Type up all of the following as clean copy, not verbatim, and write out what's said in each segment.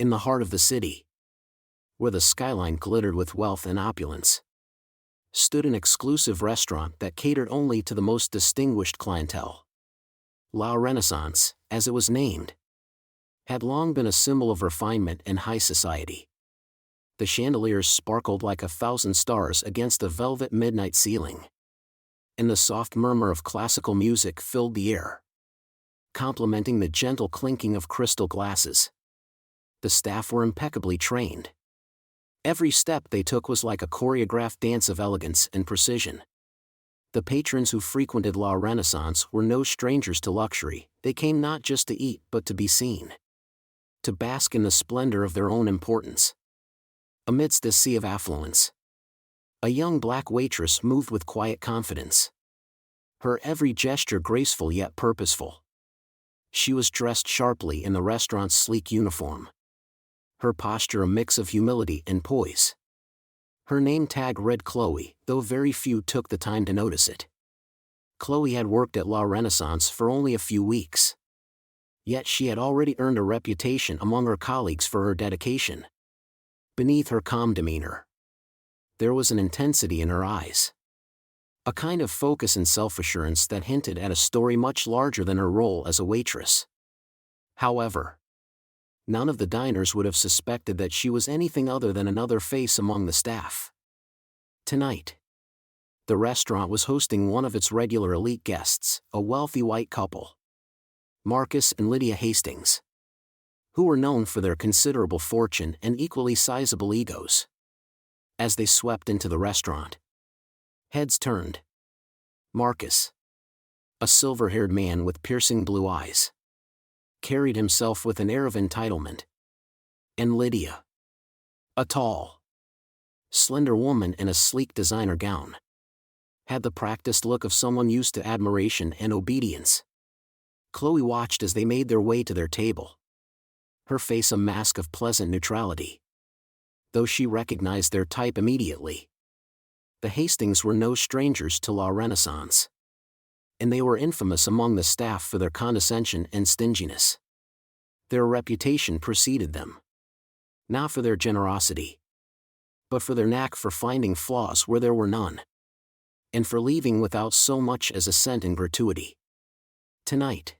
In the heart of the city, where the skyline glittered with wealth and opulence, stood an exclusive restaurant that catered only to the most distinguished clientele. La Renaissance, as it was named, had long been a symbol of refinement and high society. The chandeliers sparkled like 1,000 stars against a velvet midnight ceiling, and the soft murmur of classical music filled the air, complementing the gentle clinking of crystal glasses. The staff were impeccably trained. Every step they took was like a choreographed dance of elegance and precision. The patrons who frequented La Renaissance were no strangers to luxury. They came not just to eat but to be seen, to bask in the splendor of their own importance. Amidst this sea of affluence, a young black waitress moved with quiet confidence, her every gesture graceful yet purposeful. She was dressed sharply in the restaurant's sleek uniform, her posture a mix of humility and poise. Her name tag read Chloe, though very few took the time to notice it. Chloe had worked at La Renaissance for only a few weeks, yet she had already earned a reputation among her colleagues for her dedication. Beneath her calm demeanor, there was an intensity in her eyes, a kind of focus and self-assurance that hinted at a story much larger than her role as a waitress. However, none of the diners would have suspected that she was anything other than another face among the staff. Tonight, the restaurant was hosting one of its regular elite guests, a wealthy white couple, Marcus and Lydia Hastings, who were known for their considerable fortune and equally sizable egos. As they swept into the restaurant, heads turned. Marcus, a silver-haired man with piercing blue eyes, carried himself with an air of entitlement. And Lydia, a tall, slender woman in a sleek designer gown, had the practiced look of someone used to admiration and obedience. Chloe watched as they made their way to their table, her face a mask of pleasant neutrality, though she recognized their type immediately. The Hastings were no strangers to La Renaissance, and they were infamous among the staff for their condescension and stinginess. Their reputation preceded them, not for their generosity, but for their knack for finding flaws where there were none, and for leaving without so much as a cent in gratuity. Tonight,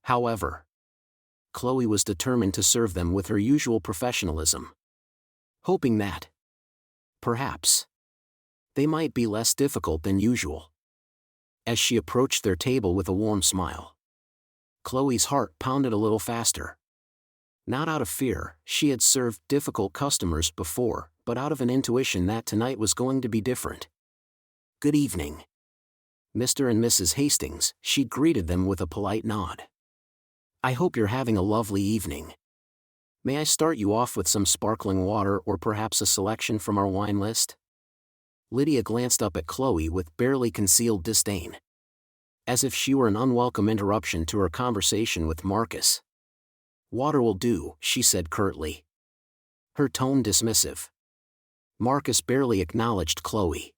however, Chloe was determined to serve them with her usual professionalism, hoping that, perhaps, they might be less difficult than usual. As she approached their table with a warm smile, Chloe's heart pounded a little faster. Not out of fear, she had served difficult customers before, but out of an intuition that tonight was going to be different. "Good evening, Mr. and Mrs. Hastings," she greeted them with a polite nod. "I hope you're having a lovely evening. May I start you off with some sparkling water or perhaps a selection from our wine list?" Lydia glanced up at Chloe with barely concealed disdain, as if she were an unwelcome interruption to her conversation with Marcus. "Water will do," she said curtly, her tone dismissive. Marcus barely acknowledged Chloe,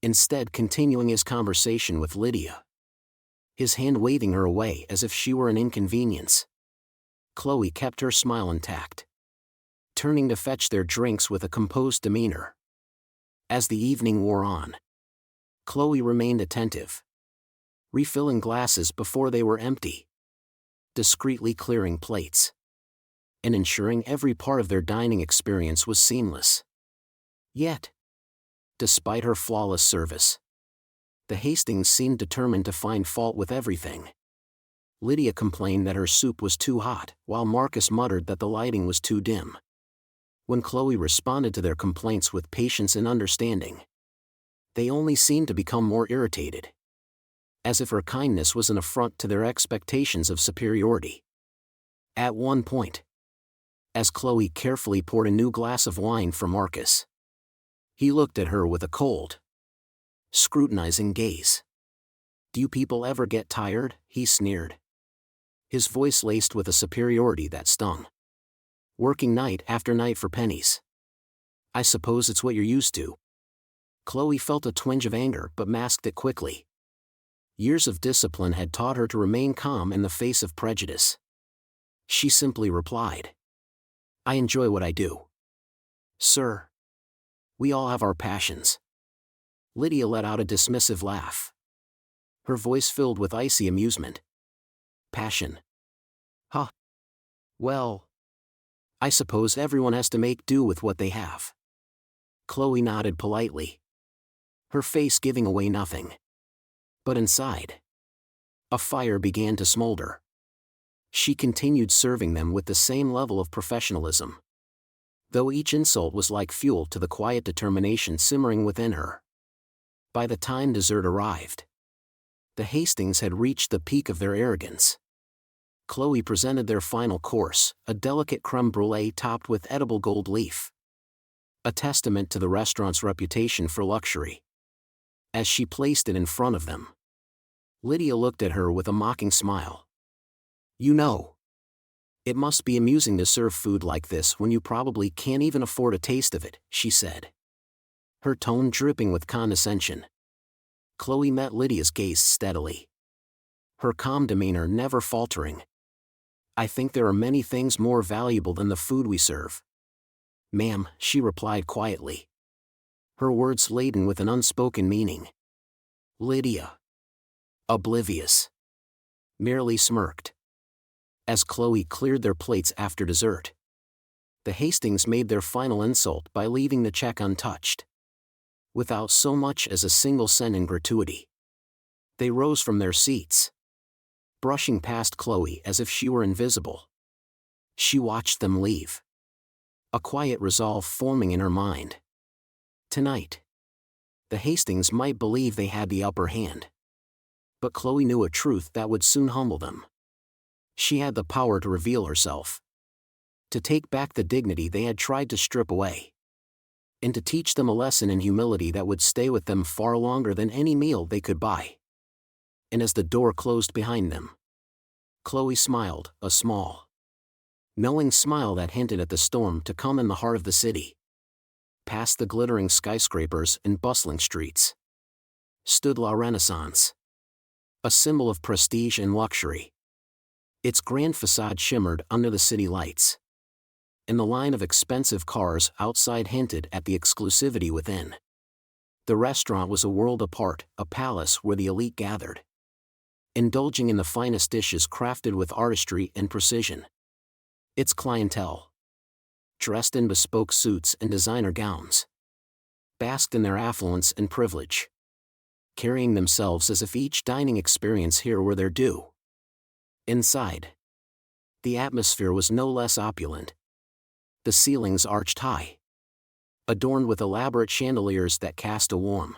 instead continuing his conversation with Lydia, his hand waving her away as if she were an inconvenience. Chloe kept her smile intact, turning to fetch their drinks with a composed demeanor. As the evening wore on, Chloe remained attentive, refilling glasses before they were empty, discreetly clearing plates, and ensuring every part of their dining experience was seamless. Yet, despite her flawless service, the Hastings seemed determined to find fault with everything. Lydia complained that her soup was too hot, while Marcus muttered that the lighting was too dim. When Chloe responded to their complaints with patience and understanding, they only seemed to become more irritated, as if her kindness was an affront to their expectations of superiority. At one point, as Chloe carefully poured a new glass of wine for Marcus, he looked at her with a cold, scrutinizing gaze. "Do you people ever get tired?" he sneered, his voice laced with a superiority that stung. "Working night after night for pennies. I suppose it's what you're used to." Chloe felt a twinge of anger but masked it quickly. Years of discipline had taught her to remain calm in the face of prejudice. She simply replied, I enjoy what I do. Sir. We all have our passions. Lydia let out a dismissive laugh. Her voice filled with icy amusement. Passion. Huh. Well, I suppose everyone has to make do with what they have. Chloe nodded politely, her face giving away nothing. But inside, a fire began to smolder. She continued serving them with the same level of professionalism, though each insult was like fuel to the quiet determination simmering within her. By the time dessert arrived, the Hastings had reached the peak of their arrogance. Chloe presented their final course, a delicate creme brulee topped with edible gold leaf, a testament to the restaurant's reputation for luxury. As she placed it in front of them, Lydia looked at her with a mocking smile. You know, it must be amusing to serve food like this when you probably can't even afford a taste of it, she said, her tone dripping with condescension. Chloe met Lydia's gaze steadily, her calm demeanor never faltering. I think there are many things more valuable than the food we serve. Ma'am, she replied quietly, her words laden with an unspoken meaning. Lydia, oblivious, merely smirked. As Chloe cleared their plates after dessert, the Hastings made their final insult by leaving the check untouched, without so much as a single cent in gratuity. They rose from their seats, brushing past Chloe as if she were invisible. She watched them leave, a quiet resolve forming in her mind. Tonight, the Hastings might believe they had the upper hand, but Chloe knew a truth that would soon humble them. She had the power to reveal herself, to take back the dignity they had tried to strip away, and to teach them a lesson in humility that would stay with them far longer than any meal they could buy. And as the door closed behind them, Chloe smiled, a small, knowing smile that hinted at the storm to come in the heart of the city. Past the glittering skyscrapers and bustling streets stood La Renaissance, a symbol of prestige and luxury. Its grand facade shimmered under the city lights, and the line of expensive cars outside hinted at the exclusivity within. The restaurant was a world apart, a palace where the elite gathered, indulging in the finest dishes crafted with artistry and precision. Its clientele, dressed in bespoke suits and designer gowns, basked in their affluence and privilege, carrying themselves as if each dining experience here were their due. Inside, the atmosphere was no less opulent. The ceilings arched high, adorned with elaborate chandeliers that cast a warm,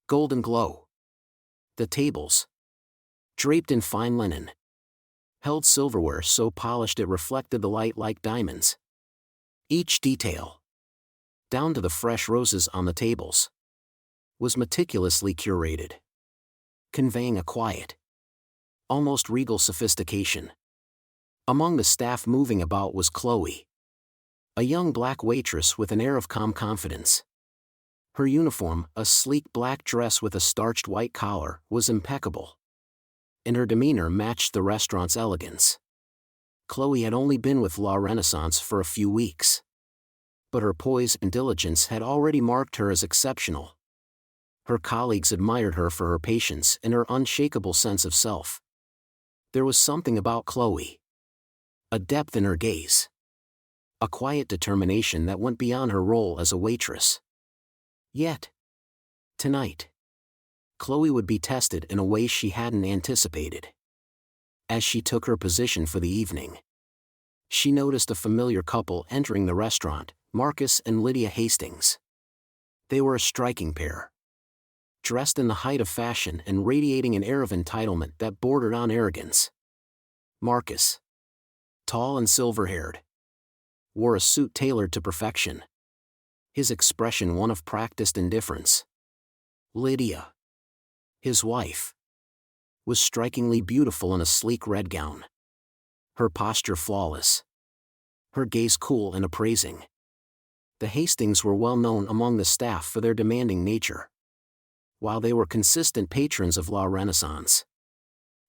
golden glow. The tables, draped in fine linen, held silverware so polished it reflected the light like diamonds. Each detail, down to the fresh roses on the tables, was meticulously curated, conveying a quiet, almost regal sophistication. Among the staff moving about was Chloe, a young black waitress with an air of calm confidence. Her uniform, a sleek black dress with a starched white collar, was impeccable, and her demeanor matched the restaurant's elegance. Chloe had only been with La Renaissance for a few weeks, but her poise and diligence had already marked her as exceptional. Her colleagues admired her for her patience and her unshakable sense of self. There was something about Chloe, a depth in her gaze, a quiet determination that went beyond her role as a waitress. Yet, tonight, Chloe would be tested in a way she hadn't anticipated. As she took her position for the evening, she noticed a familiar couple entering the restaurant, Marcus and Lydia Hastings. They were a striking pair, dressed in the height of fashion and radiating an air of entitlement that bordered on arrogance. Marcus, tall and silver-haired, wore a suit tailored to perfection, his expression one of practiced indifference. Lydia, his wife, was strikingly beautiful in a sleek red gown, her posture flawless, her gaze cool and appraising. The Hastings were well known among the staff for their demanding nature, while they were consistent patrons of La Renaissance.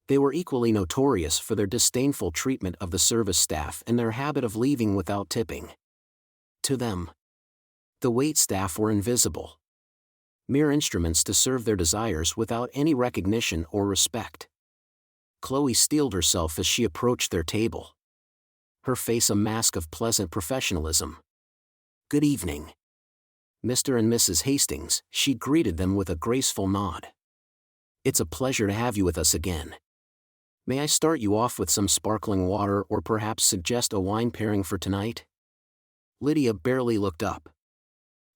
They were equally notorious for their disdainful treatment of the service staff and their habit of leaving without tipping. To them, the wait staff were invisible, mere instruments to serve their desires without any recognition or respect. Chloe steeled herself as she approached their table, her face a mask of pleasant professionalism. "Good evening, Mr. and Mrs. Hastings," she greeted them with a graceful nod. "It's a pleasure to have you with us again. May I start you off with some sparkling water or perhaps suggest a wine pairing for tonight?" Lydia barely looked up,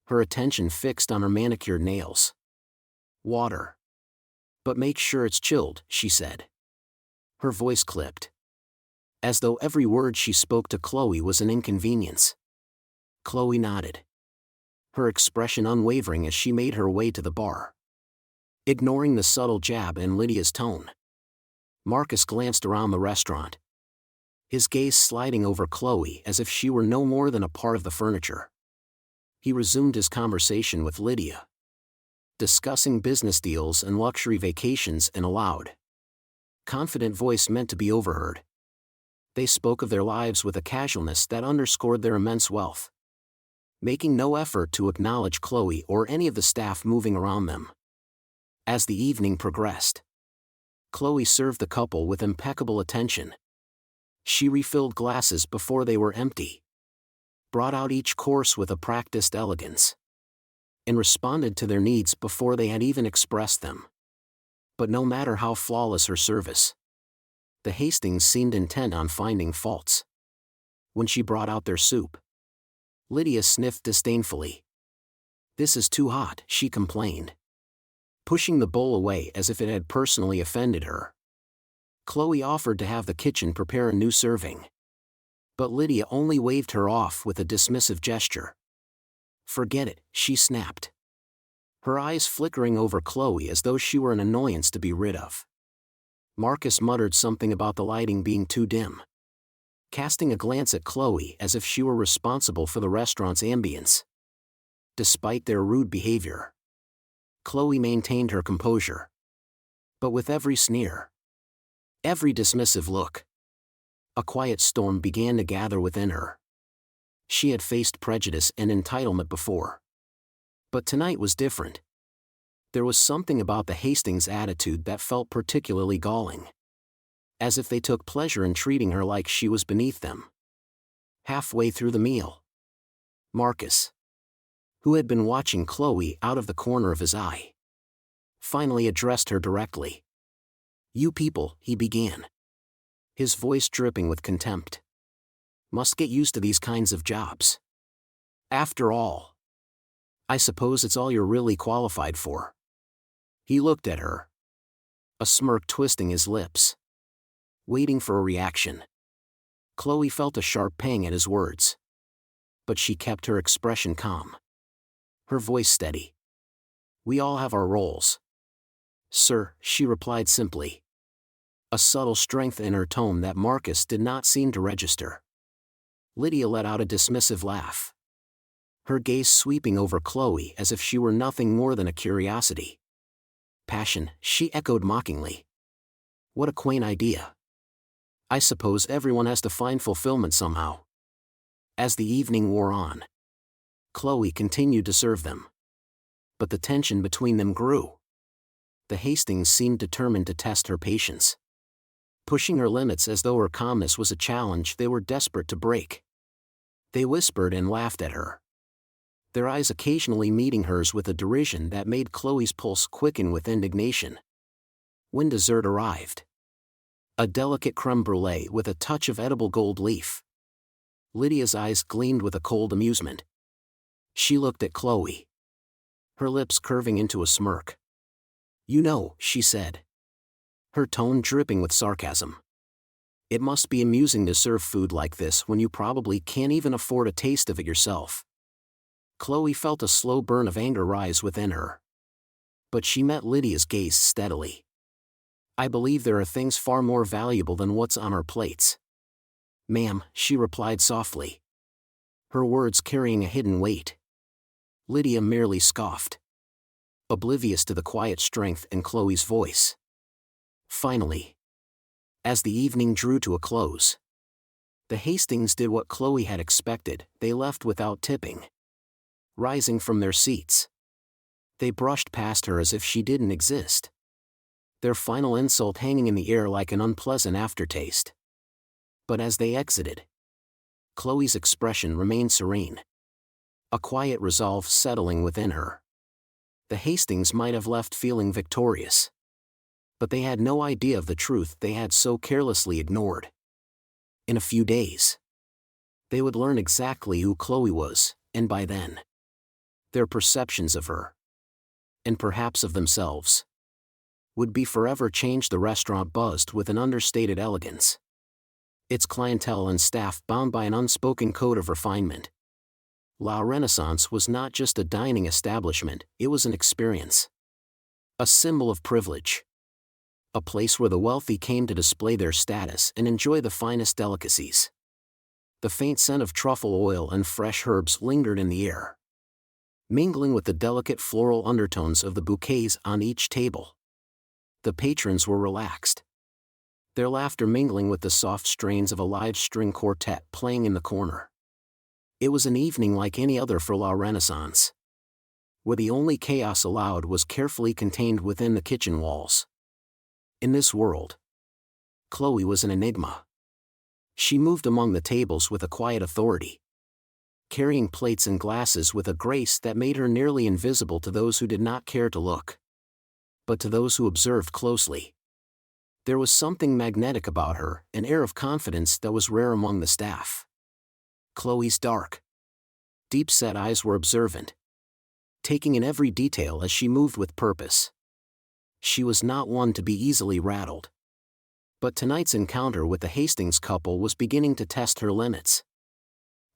her attention fixed on her manicured nails. "Water. But make sure it's chilled," she said. Her voice clipped, as though every word she spoke to Chloe was an inconvenience. Chloe nodded, her expression unwavering as she made her way to the bar. Ignoring the subtle jab in Lydia's tone, Marcus glanced around the restaurant, his gaze sliding over Chloe as if she were no more than a part of the furniture. He resumed his conversation with Lydia, discussing business deals and luxury vacations in a loud, confident voice meant to be overheard. They spoke of their lives with a casualness that underscored their immense wealth, making no effort to acknowledge Chloe or any of the staff moving around them. As the evening progressed, Chloe served the couple with impeccable attention. She refilled glasses before they were empty, brought out each course with a practiced elegance, and responded to their needs before they had even expressed them. But no matter how flawless her service, the Hastings seemed intent on finding faults. When she brought out their soup, Lydia sniffed disdainfully. "This is too hot," she complained, pushing the bowl away as if it had personally offended her. Chloe offered to have the kitchen prepare a new serving, but Lydia only waved her off with a dismissive gesture. "Forget it," she snapped, her eyes flickering over Chloe as though she were an annoyance to be rid of. Marcus muttered something about the lighting being too dim, casting a glance at Chloe as if she were responsible for the restaurant's ambience. Despite their rude behavior, Chloe maintained her composure. But with every sneer, every dismissive look, a quiet storm began to gather within her. She had faced prejudice and entitlement before, but tonight was different. There was something about the Hastings' attitude that felt particularly galling, as if they took pleasure in treating her like she was beneath them. Halfway through the meal, Marcus, who had been watching Chloe out of the corner of his eye, finally addressed her directly. "You people," he began, his voice dripping with contempt, "must get used to these kinds of jobs. After all, I suppose it's all you're really qualified for." He looked at her, a smirk twisting his lips, waiting for a reaction. Chloe felt a sharp pang at his words, but she kept her expression calm, her voice steady. "We all have our roles, sir," she replied simply, a subtle strength in her tone that Marcus did not seem to register. Lydia let out a dismissive laugh, her gaze sweeping over Chloe as if she were nothing more than a curiosity. "Passion," she echoed mockingly. "What a quaint idea. I suppose everyone has to find fulfillment somehow." As the evening wore on, Chloe continued to serve them, but the tension between them grew. The Hastings seemed determined to test her patience, pushing her limits as though her calmness was a challenge they were desperate to break. They whispered and laughed at her, their eyes occasionally meeting hers with a derision that made Chloe's pulse quicken with indignation. When dessert arrived, a delicate creme brulee with a touch of edible gold leaf, Lydia's eyes gleamed with a cold amusement. She looked at Chloe, her lips curving into a smirk. "You know," she said, her tone dripping with sarcasm, "it must be amusing to serve food like this when you probably can't even afford a taste of it yourself." Chloe felt a slow burn of anger rise within her, but she met Lydia's gaze steadily. "I believe there are things far more valuable than what's on our plates, ma'am," she replied softly, her words carrying a hidden weight. Lydia merely scoffed, oblivious to the quiet strength in Chloe's voice. Finally, As the evening drew to a close, the Hastings did what Chloe had expected. They left without tipping. Rising from their seats, they brushed past her as if she didn't exist, their final insult hanging in the air like an unpleasant aftertaste. But as they exited, Chloe's expression remained serene, a quiet resolve settling within her. The Hastings might have left feeling victorious, but they had no idea of the truth they had so carelessly ignored. In a few days, they would learn exactly who Chloe was, and by then, their perceptions of her, and perhaps of themselves, would be forever changed. The restaurant buzzed with an understated elegance, its clientele and staff bound by an unspoken code of refinement. La Renaissance was not just a dining establishment, it was an experience. A symbol of privilege. A place where the wealthy came to display their status and enjoy the finest delicacies. The faint scent of truffle oil and fresh herbs lingered in the air, mingling with the delicate floral undertones of the bouquets on each table. The patrons were relaxed, their laughter mingling with the soft strains of a live string quartet playing in the corner. It was an evening like any other for La Renaissance, where the only chaos allowed was carefully contained within the kitchen walls. In this world, Chloe was an enigma. She moved among the tables with a quiet authority, carrying plates and glasses with a grace that made her nearly invisible to those who did not care to look. But to those who observed closely, there was something magnetic about her, an air of confidence that was rare among the staff. Chloe's dark, deep-set eyes were observant, taking in every detail as she moved with purpose. She was not one to be easily rattled. But tonight's encounter with the Hastings couple was beginning to test her limits.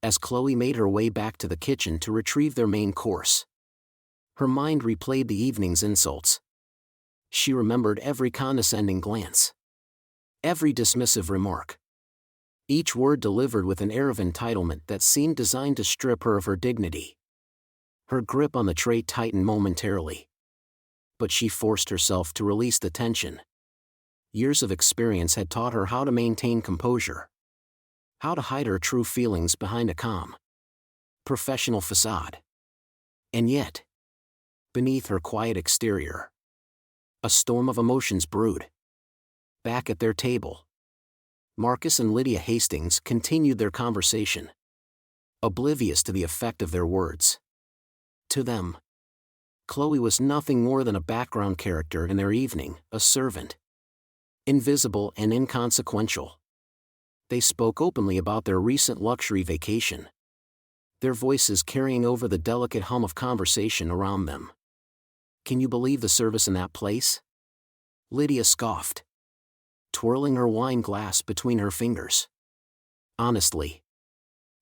As Chloe made her way back to the kitchen to retrieve their main course, her mind replayed the evening's insults. She remembered every condescending glance, every dismissive remark, each word delivered with an air of entitlement that seemed designed to strip her of her dignity. Her grip on the tray tightened momentarily, but she forced herself to release the tension. Years of experience had taught her how to maintain composure, how to hide her true feelings behind a calm, professional facade. And yet, beneath her quiet exterior, a storm of emotions brewed. Back at their table, Marcus and Lydia Hastings continued their conversation, oblivious to the effect of their words. To them, Chloe was nothing more than a background character in their evening, a servant, invisible and inconsequential. They spoke openly about their recent luxury vacation, their voices carrying over the delicate hum of conversation around them. "Can you believe the service in that place?" Lydia scoffed, twirling her wine glass between her fingers. Honestly,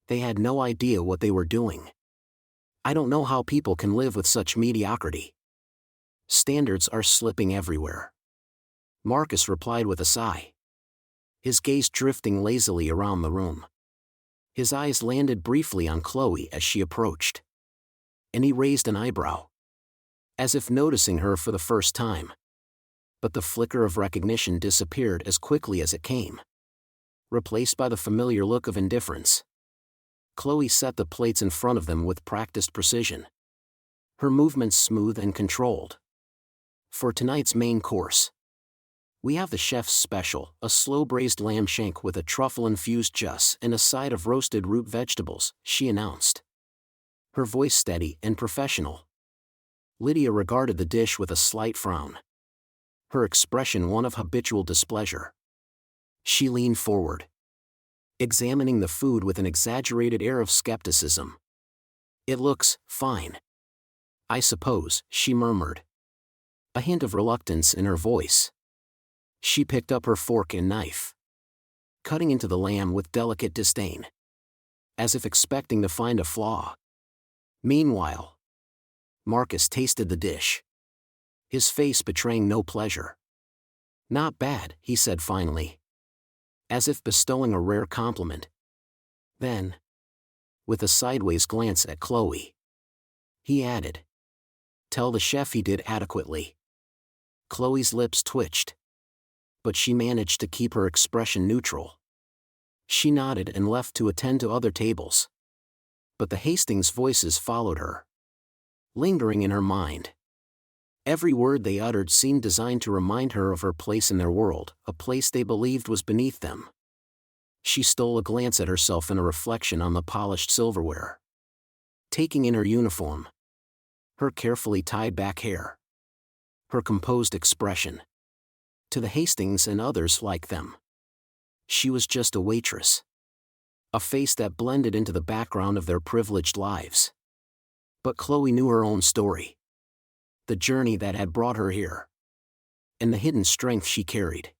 they had no idea what they were doing. "I don't know how people can live with such mediocrity. Standards are slipping everywhere," Marcus replied with a sigh, his gaze drifting lazily around the room. His eyes landed briefly on Chloe as she approached, and he raised an eyebrow, as if noticing her for the first time. But the flicker of recognition disappeared as quickly as it came, replaced by the familiar look of indifference. Chloe set the plates in front of them with practiced precision, her movements smooth and controlled. "For tonight's main course, we have the chef's special, a slow-braised lamb shank with a truffle-infused juice and a side of roasted root vegetables," she announced, her voice steady and professional. Lydia regarded the dish with a slight frown, her expression one of habitual displeasure. She leaned forward, examining the food with an exaggerated air of skepticism. "It looks fine, I suppose," she murmured, a hint of reluctance in her voice. She picked up her fork and knife, cutting into the lamb with delicate disdain, as if expecting to find a flaw. Meanwhile, Marcus tasted the dish, his face betraying no pleasure. "Not bad," he said finally, as if bestowing a rare compliment. Then, with a sideways glance at Chloe, he added, "Tell the chef he did adequately." Chloe's lips twitched, but she managed to keep her expression neutral. She nodded and left to attend to other tables. But the Hastings voices followed her, lingering in her mind. Every word they uttered seemed designed to remind her of her place in their world, a place they believed was beneath them. She stole a glance at herself in a reflection on the polished silverware, taking in her uniform, her carefully tied back hair, her composed expression. To the Hastings and others like them, she was just a waitress, a face that blended into the background of their privileged lives. But Chloe knew her own story, the journey that had brought her here, and the hidden strength she carried.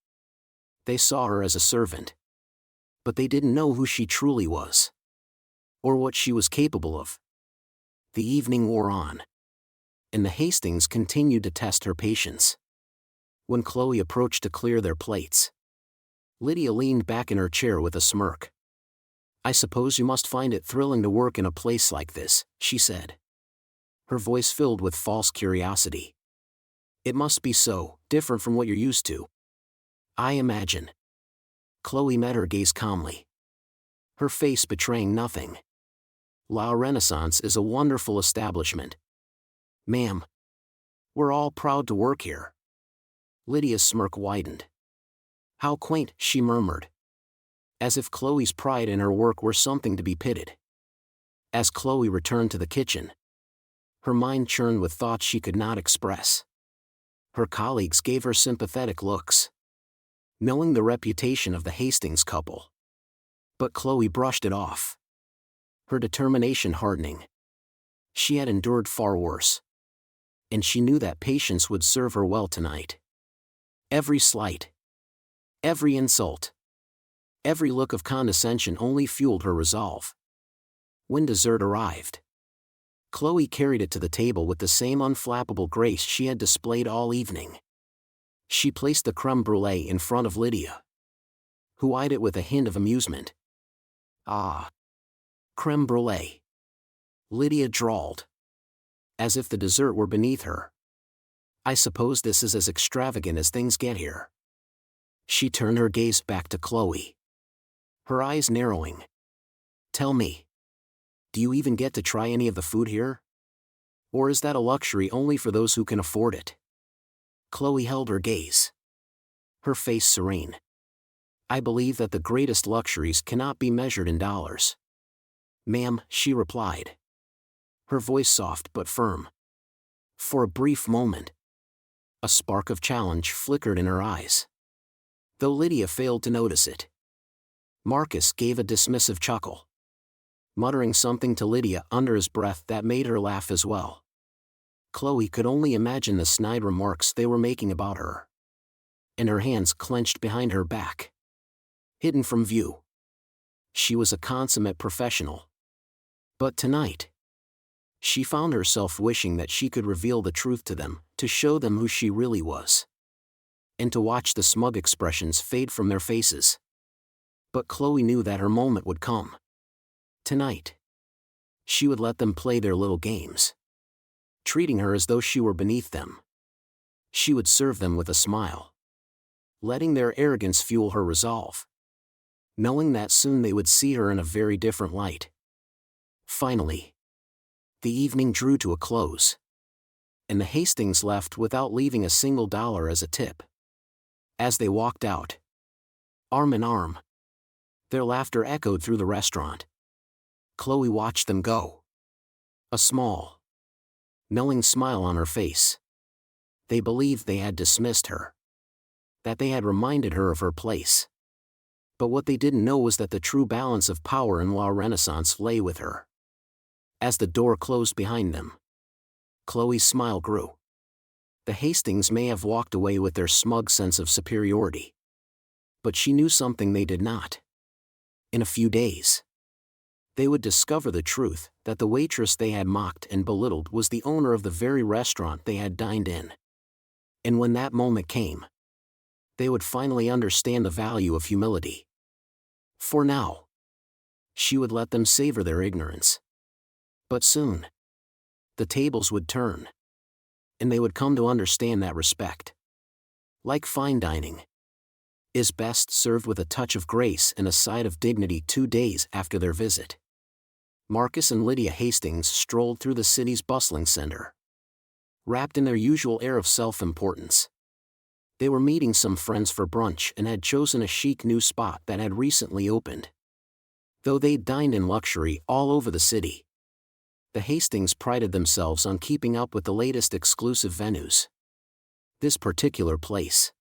They saw her as a servant, but they didn't know who she truly was, or what she was capable of. The evening wore on, and the Hastings continued to test her patience. When Chloe approached to clear their plates, Lydia leaned back in her chair with a smirk. "I suppose you must find it thrilling to work in a place like this," she said, her voice filled with false curiosity. "It must be so different from what you're used to." "I imagine." Chloe met her gaze calmly, her face betraying nothing. "La Renaissance is a wonderful establishment, ma'am. We're all proud to work here." Lydia's smirk widened. "How quaint," she murmured, as if Chloe's pride in her work were something to be pitied. As Chloe returned to the kitchen, her mind churned with thoughts she could not express. Her colleagues gave her sympathetic looks, knowing the reputation of the Hastings couple. But Chloe brushed it off, her determination hardening. She had endured far worse, and she knew that patience would serve her well tonight. Every slight, every insult, every look of condescension only fueled her resolve. When dessert arrived, Chloe carried it to the table with the same unflappable grace she had displayed all evening. She placed the creme brulee in front of Lydia, who eyed it with a hint of amusement. "Ah, creme brulee," Lydia drawled, as if the dessert were beneath her. "I suppose this is as extravagant as things get here." She turned her gaze back to Chloe, her eyes narrowing. "Tell me, do you even get to try any of the food here? Or is that a luxury only for those who can afford it?" Chloe held her gaze, her face serene. "I believe that the greatest luxuries cannot be measured in dollars, ma'am," she replied, her voice soft but firm. For a brief moment, a spark of challenge flickered in her eyes, though Lydia failed to notice it. Marcus gave a dismissive chuckle, muttering something to Lydia under his breath that made her laugh as well. Chloe could only imagine the snide remarks they were making about her, and her hands clenched behind her back, hidden from view. She was a consummate professional. But tonight, she found herself wishing that she could reveal the truth to them, to show them who she really was, and to watch the smug expressions fade from their faces. But Chloe knew that her moment would come. Tonight, she would let them play their little games, treating her as though she were beneath them. She would serve them with a smile, letting their arrogance fuel her resolve, knowing that soon they would see her in a very different light. Finally, the evening drew to a close, and the Hastings left without leaving a single dollar as a tip. As they walked out, arm in arm, their laughter echoed through the restaurant. Chloe watched them go, a small, knowing smile on her face. They believed they had dismissed her, that they had reminded her of her place. But what they didn't know was that the true balance of power in La Renaissance lay with her. As the door closed behind them, Chloe's smile grew. The Hastings may have walked away with their smug sense of superiority, but she knew something they did not. In a few days, they would discover the truth, that the waitress they had mocked and belittled was the owner of the very restaurant they had dined in. And when that moment came, they would finally understand the value of humility. For now, she would let them savor their ignorance. But soon, the tables would turn, and they would come to understand that respect, like fine dining, is best served with a touch of grace and a side of dignity 2 days after their visit. Marcus and Lydia Hastings strolled through the city's bustling center, wrapped in their usual air of self-importance. They were meeting some friends for brunch and had chosen a chic new spot that had recently opened. Though they'd dined in luxury all over the city, the Hastings prided themselves on keeping up with the latest exclusive venues. This particular place,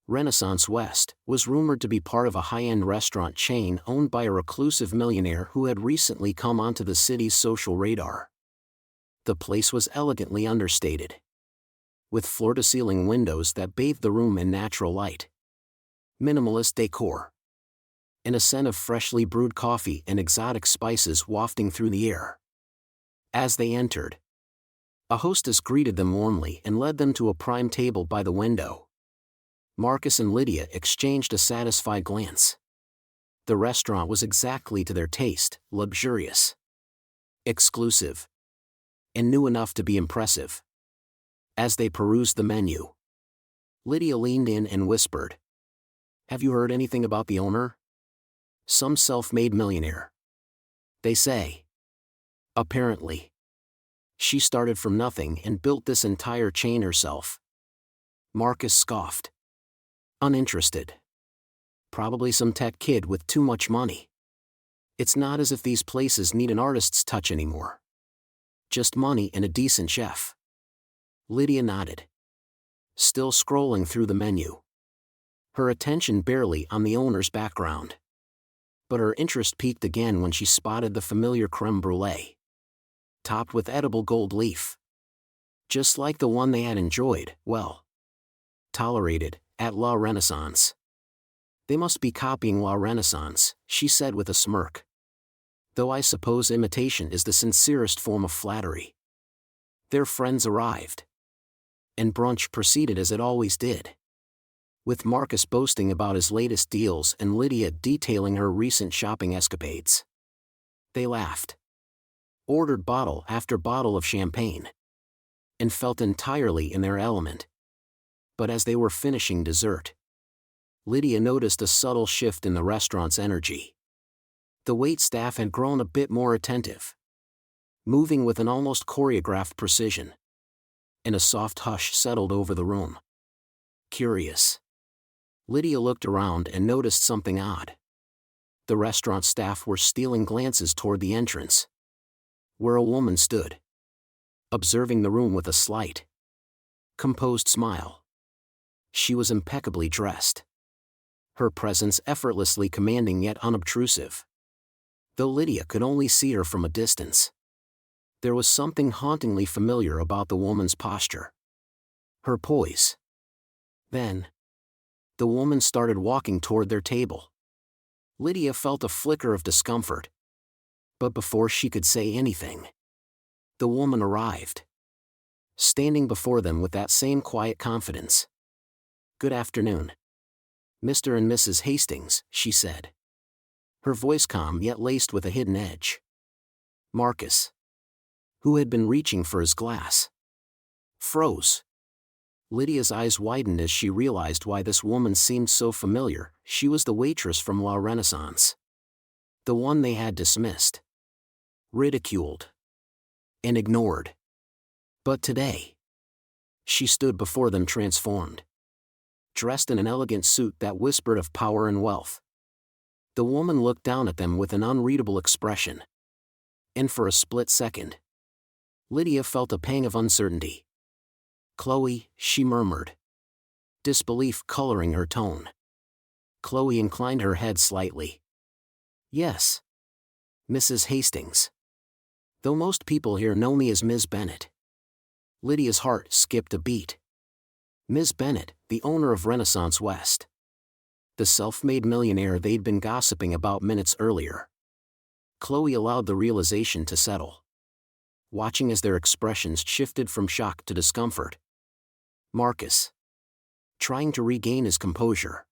Renaissance West, was rumored to be part of a high-end restaurant chain owned by a reclusive millionaire who had recently come onto the city's social radar. The place was elegantly understated, with floor-to-ceiling windows that bathed the room in natural light, minimalist decor, and a scent of freshly brewed coffee and exotic spices wafting through the air. As they entered, a hostess greeted them warmly and led them to a prime table by the window. Marcus and Lydia exchanged a satisfied glance. The restaurant was exactly to their taste, luxurious, exclusive, and new enough to be impressive. As they perused the menu, Lydia leaned in and whispered, "Have you heard anything about the owner? Some self-made millionaire, they say. Apparently, she started from nothing and built this entire chain herself." Marcus scoffed. "Uninterested. Probably some tech kid with too much money. It's not as if these places need an artist's touch anymore. Just money and a decent chef." Lydia nodded, still scrolling through the menu, her attention barely on the owner's background. But her interest peaked again when she spotted the familiar creme brulee, topped with edible gold leaf. Just like the one they had enjoyed, tolerated, at La Renaissance. "They must be copying La Renaissance," she said with a smirk. "Though I suppose imitation is the sincerest form of flattery." Their friends arrived, and brunch proceeded as it always did, with Marcus boasting about his latest deals and Lydia detailing her recent shopping escapades. They laughed, ordered bottle after bottle of champagne, and felt entirely in their element. But as they were finishing dessert, Lydia noticed a subtle shift in the restaurant's energy. The waitstaff had grown a bit more attentive, moving with an almost choreographed precision, and a soft hush settled over the room. Curious, Lydia looked around and noticed something odd. The restaurant staff were stealing glances toward the entrance, where a woman stood, observing the room with a slight, composed smile. She was impeccably dressed, her presence effortlessly commanding yet unobtrusive. Though Lydia could only see her from a distance, there was something hauntingly familiar about the woman's posture, her poise. Then, the woman started walking toward their table. Lydia felt a flicker of discomfort, but before she could say anything, the woman arrived, standing before them with that same quiet confidence. "Good afternoon, Mr. and Mrs. Hastings," she said, her voice calm yet laced with a hidden edge. Marcus, who had been reaching for his glass, froze. Lydia's eyes widened as she realized why this woman seemed so familiar. She was the waitress from La Renaissance, the one they had dismissed, ridiculed, and ignored. But today, she stood before them transformed, dressed in an elegant suit that whispered of power and wealth. The woman looked down at them with an unreadable expression, and for a split second, Lydia felt a pang of uncertainty. "Chloe," she murmured, disbelief coloring her tone. Chloe inclined her head slightly. "Yes, Mrs. Hastings. Though most people here know me as Ms. Bennet." Lydia's heart skipped a beat. Ms. Bennet, the owner of Renaissance West, the self-made millionaire they'd been gossiping about minutes earlier. Chloe allowed the realization to settle, watching as their expressions shifted from shock to discomfort. Marcus, trying to regain his composure,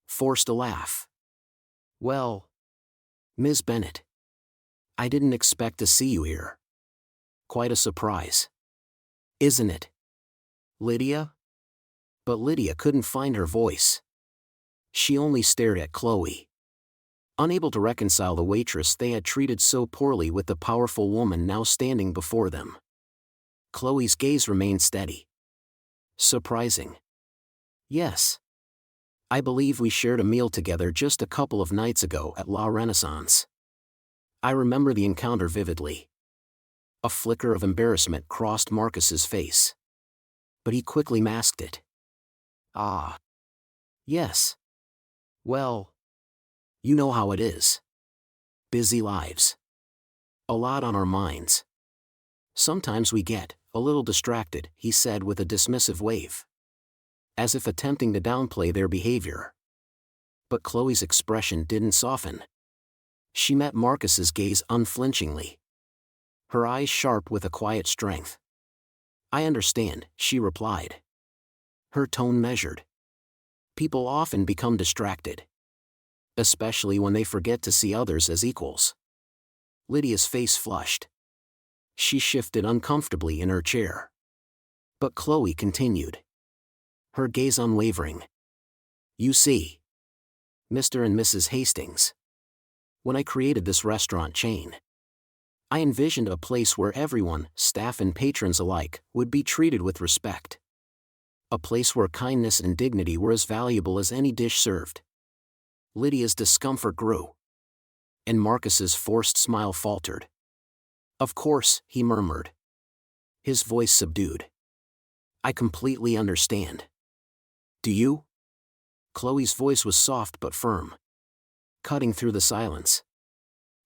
forced a laugh. "Well, Ms. Bennet, I didn't expect to see you here. Quite a surprise, isn't it, Lydia?" But Lydia couldn't find her voice. She only stared at Chloe, unable to reconcile the waitress they had treated so poorly with the powerful woman now standing before them. Chloe's gaze remained steady. Surprising. Yes. I believe we shared a meal together just a couple of nights ago at La Renaissance. I remember the encounter vividly. A flicker of embarrassment crossed Marcus's face. But he quickly masked it. Ah. Yes. Well. You know how it is. Busy lives. A lot on our minds. Sometimes we get a little distracted, he said with a dismissive wave, as if attempting to downplay their behavior. But Chloe's expression didn't soften. She met Marcus's gaze unflinchingly, her eyes sharp with a quiet strength. I understand, she replied. Her tone measured. People often become distracted, especially when they forget to see others as equals. Lydia's face flushed. She shifted uncomfortably in her chair. But Chloe continued, her gaze unwavering. You see, Mr. and Mrs. Hastings, when I created this restaurant chain, I envisioned a place where everyone, staff and patrons alike, would be treated with respect. A place where kindness and dignity were as valuable as any dish served. Lydia's discomfort grew, and Marcus's forced smile faltered. Of course, he murmured, his voice subdued. I completely understand. Do you? Chloe's voice was soft but firm, cutting through the silence.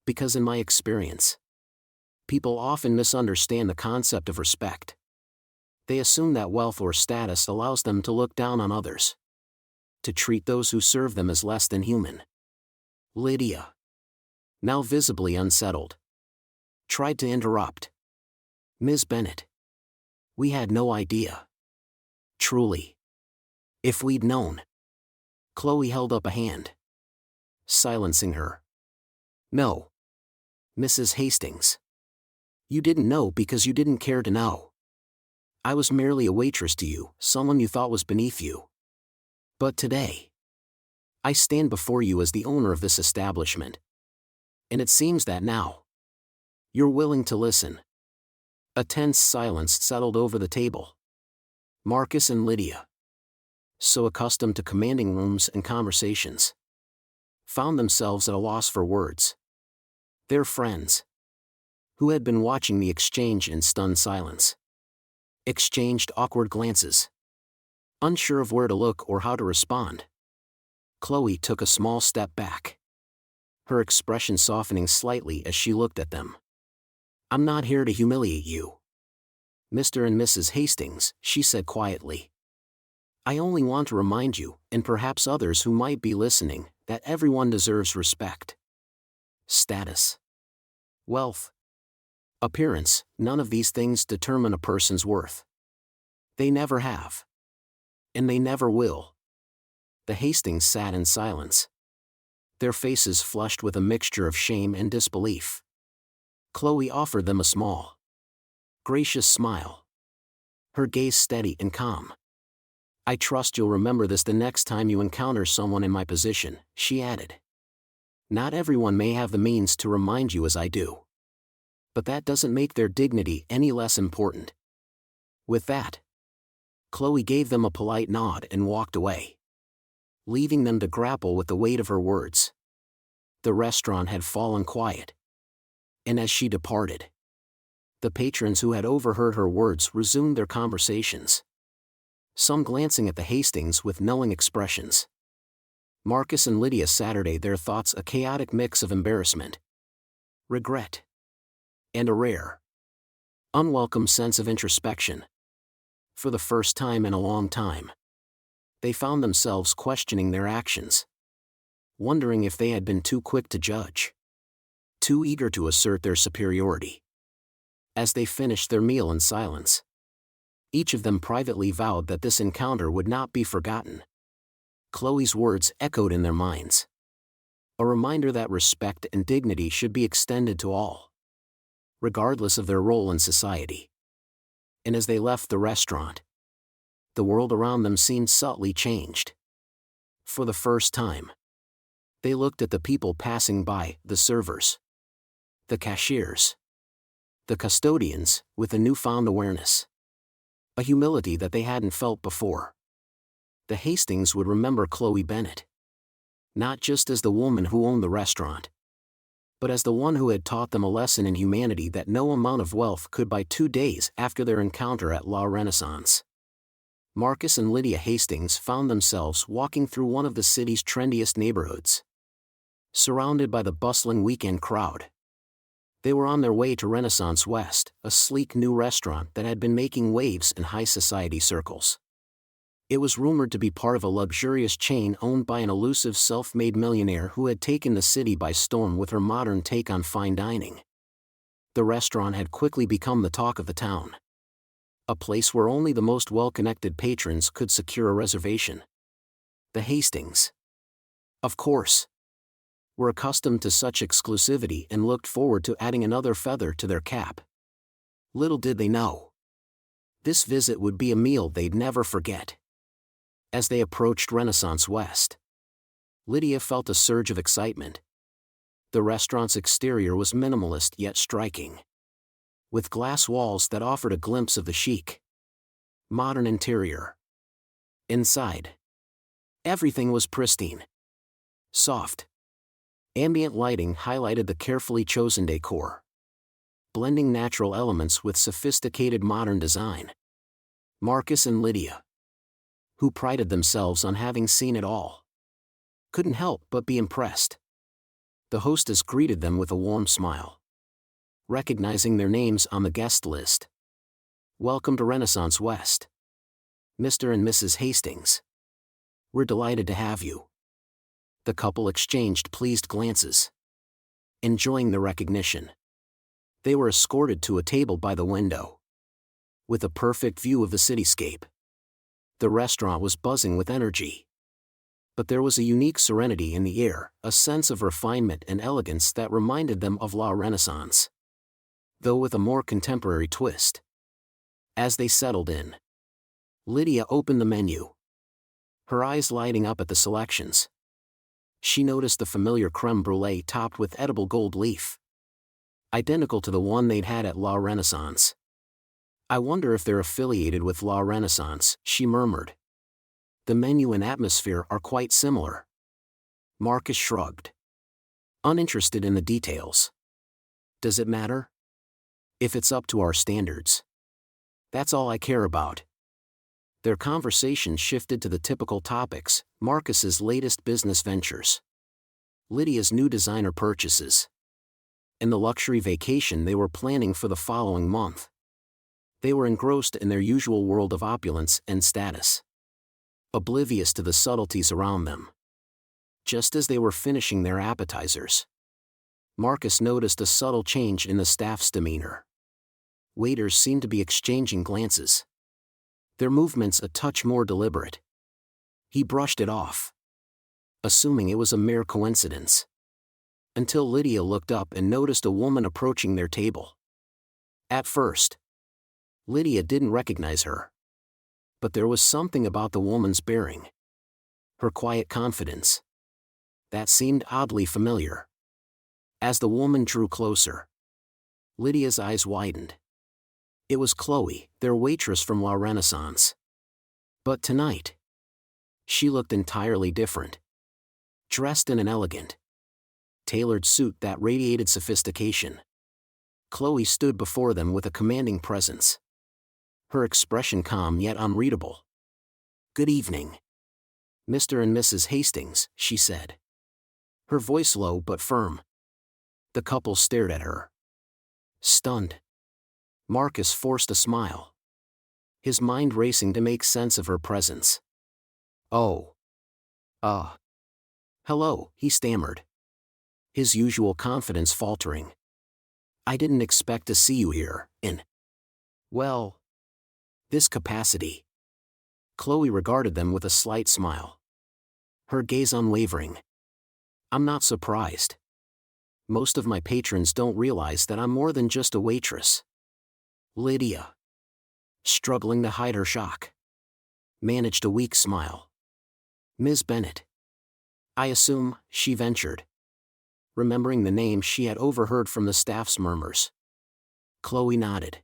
Because in my experience, people often misunderstand the concept of respect. They assume that wealth or status allows them to look down on others, to treat those who serve them as less than human. Lydia, now visibly unsettled, tried to interrupt. Ms. Bennett, we had no idea. Truly. If we'd known. Chloe held up a hand, silencing her. No. Mrs. Hastings. You didn't know because you didn't care to know. I was merely a waitress to you, someone you thought was beneath you. But today, I stand before you as the owner of this establishment. And it seems that now, you're willing to listen. A tense silence settled over the table. Marcus and Lydia, so accustomed to commanding rooms and conversations, found themselves at a loss for words. Their friends, who had been watching the exchange in stunned silence, exchanged awkward glances, unsure of where to look or how to respond. Chloe took a small step back, her expression softening slightly as she looked at them. I'm not here to humiliate you, Mr. and Mrs. Hastings, she said quietly. I only want to remind you, and perhaps others who might be listening, that everyone deserves respect. Status, wealth, appearance, none of these things determine a person's worth. They never have. And they never will. The Hastings sat in silence, their faces flushed with a mixture of shame and disbelief. Chloe offered them a small, gracious smile, her gaze steady and calm. I trust you'll remember this the next time you encounter someone in my position, she added. Not everyone may have the means to remind you as I do. But that doesn't make their dignity any less important. With that, Chloe gave them a polite nod and walked away, leaving them to grapple with the weight of her words. The restaurant had fallen quiet. And as she departed, the patrons who had overheard her words resumed their conversations, some glancing at the Hastings with knowing expressions. Marcus and Lydia Saturday, their thoughts a chaotic mix of embarrassment, regret, and a rare, unwelcome sense of introspection. For the first time in a long time, they found themselves questioning their actions, wondering if they had been too quick to judge, too eager to assert their superiority. As they finished their meal in silence, each of them privately vowed that this encounter would not be forgotten. Chloe's words echoed in their minds, a reminder that respect and dignity should be extended to all, regardless of their role in society. And as they left the restaurant, the world around them seemed subtly changed. For the first time, they looked at the people passing by, the servers, the cashiers, the custodians, with a newfound awareness. A humility that they hadn't felt before. The Hastings would remember Chloe Bennett. Not just as the woman who owned the restaurant, but as the one who had taught them a lesson in humanity that no amount of wealth could buy 2 days after their encounter at La Renaissance. Marcus and Lydia Hastings found themselves walking through one of the city's trendiest neighborhoods. Surrounded by the bustling weekend crowd. They were on their way to Renaissance West, a sleek new restaurant that had been making waves in high society circles. It was rumored to be part of a luxurious chain owned by an elusive self-made millionaire who had taken the city by storm with her modern take on fine dining. The restaurant had quickly become the talk of the town. A place where only the most well-connected patrons could secure a reservation. The Hastings, of course, were accustomed to such exclusivity and looked forward to adding another feather to their cap. Little did they know, this visit would be a meal they'd never forget. As they approached Renaissance West, Lydia felt a surge of excitement. The restaurant's exterior was minimalist yet striking, with glass walls that offered a glimpse of the chic, modern interior. Inside, everything was pristine. Soft, ambient lighting highlighted the carefully chosen decor, blending natural elements with sophisticated modern design. Marcus and Lydia, who prided themselves on having seen it all, couldn't help but be impressed. The hostess greeted them with a warm smile, recognizing their names on the guest list. "Welcome to Renaissance West, Mr. and Mrs. Hastings. We're delighted to have you." The couple exchanged pleased glances, enjoying the recognition. They were escorted to a table by the window, with a perfect view of the cityscape. The restaurant was buzzing with energy. But there was a unique serenity in the air, a sense of refinement and elegance that reminded them of La Renaissance, though with a more contemporary twist. As they settled in, Lydia opened the menu, her eyes lighting up at the selections. She noticed the familiar creme brulee topped with edible gold leaf, identical to the one they'd had at La Renaissance. "I wonder if they're affiliated with La Renaissance," she murmured. "The menu and atmosphere are quite similar." Marcus shrugged, uninterested in the details. "Does it matter? If it's up to our standards, that's all I care about." Their conversation shifted to the typical topics: Marcus's latest business ventures, Lydia's new designer purchases, and the luxury vacation they were planning for the following month. They were engrossed in their usual world of opulence and status, oblivious to the subtleties around them. Just as they were finishing their appetizers, Marcus noticed a subtle change in the staff's demeanor. Waiters seemed to be exchanging glances, their movements a touch more deliberate. He brushed it off, assuming it was a mere coincidence, until Lydia looked up and noticed a woman approaching their table. At first, Lydia didn't recognize her. But there was something about the woman's bearing, her quiet confidence, that seemed oddly familiar. As the woman drew closer, Lydia's eyes widened. It was Chloe, their waitress from La Renaissance. But tonight, she looked entirely different. Dressed in an elegant, tailored suit that radiated sophistication, Chloe stood before them with a commanding presence, her expression calm yet unreadable. "Good evening, Mr. and Mrs. Hastings," she said, her voice low but firm. The couple stared at her, stunned. Marcus forced a smile, his mind racing to make sense of her presence. "Oh. Hello," he stammered, his usual confidence faltering. "I didn't expect to see you here, in, well, this capacity." Chloe regarded them with a slight smile, her gaze unwavering. "I'm not surprised. Most of my patrons don't realize that I'm more than just a waitress." Lydia, struggling to hide her shock, managed a weak smile. "Ms. Bennett, I assume, she ventured, remembering the name she had overheard from the staff's murmurs. Chloe nodded.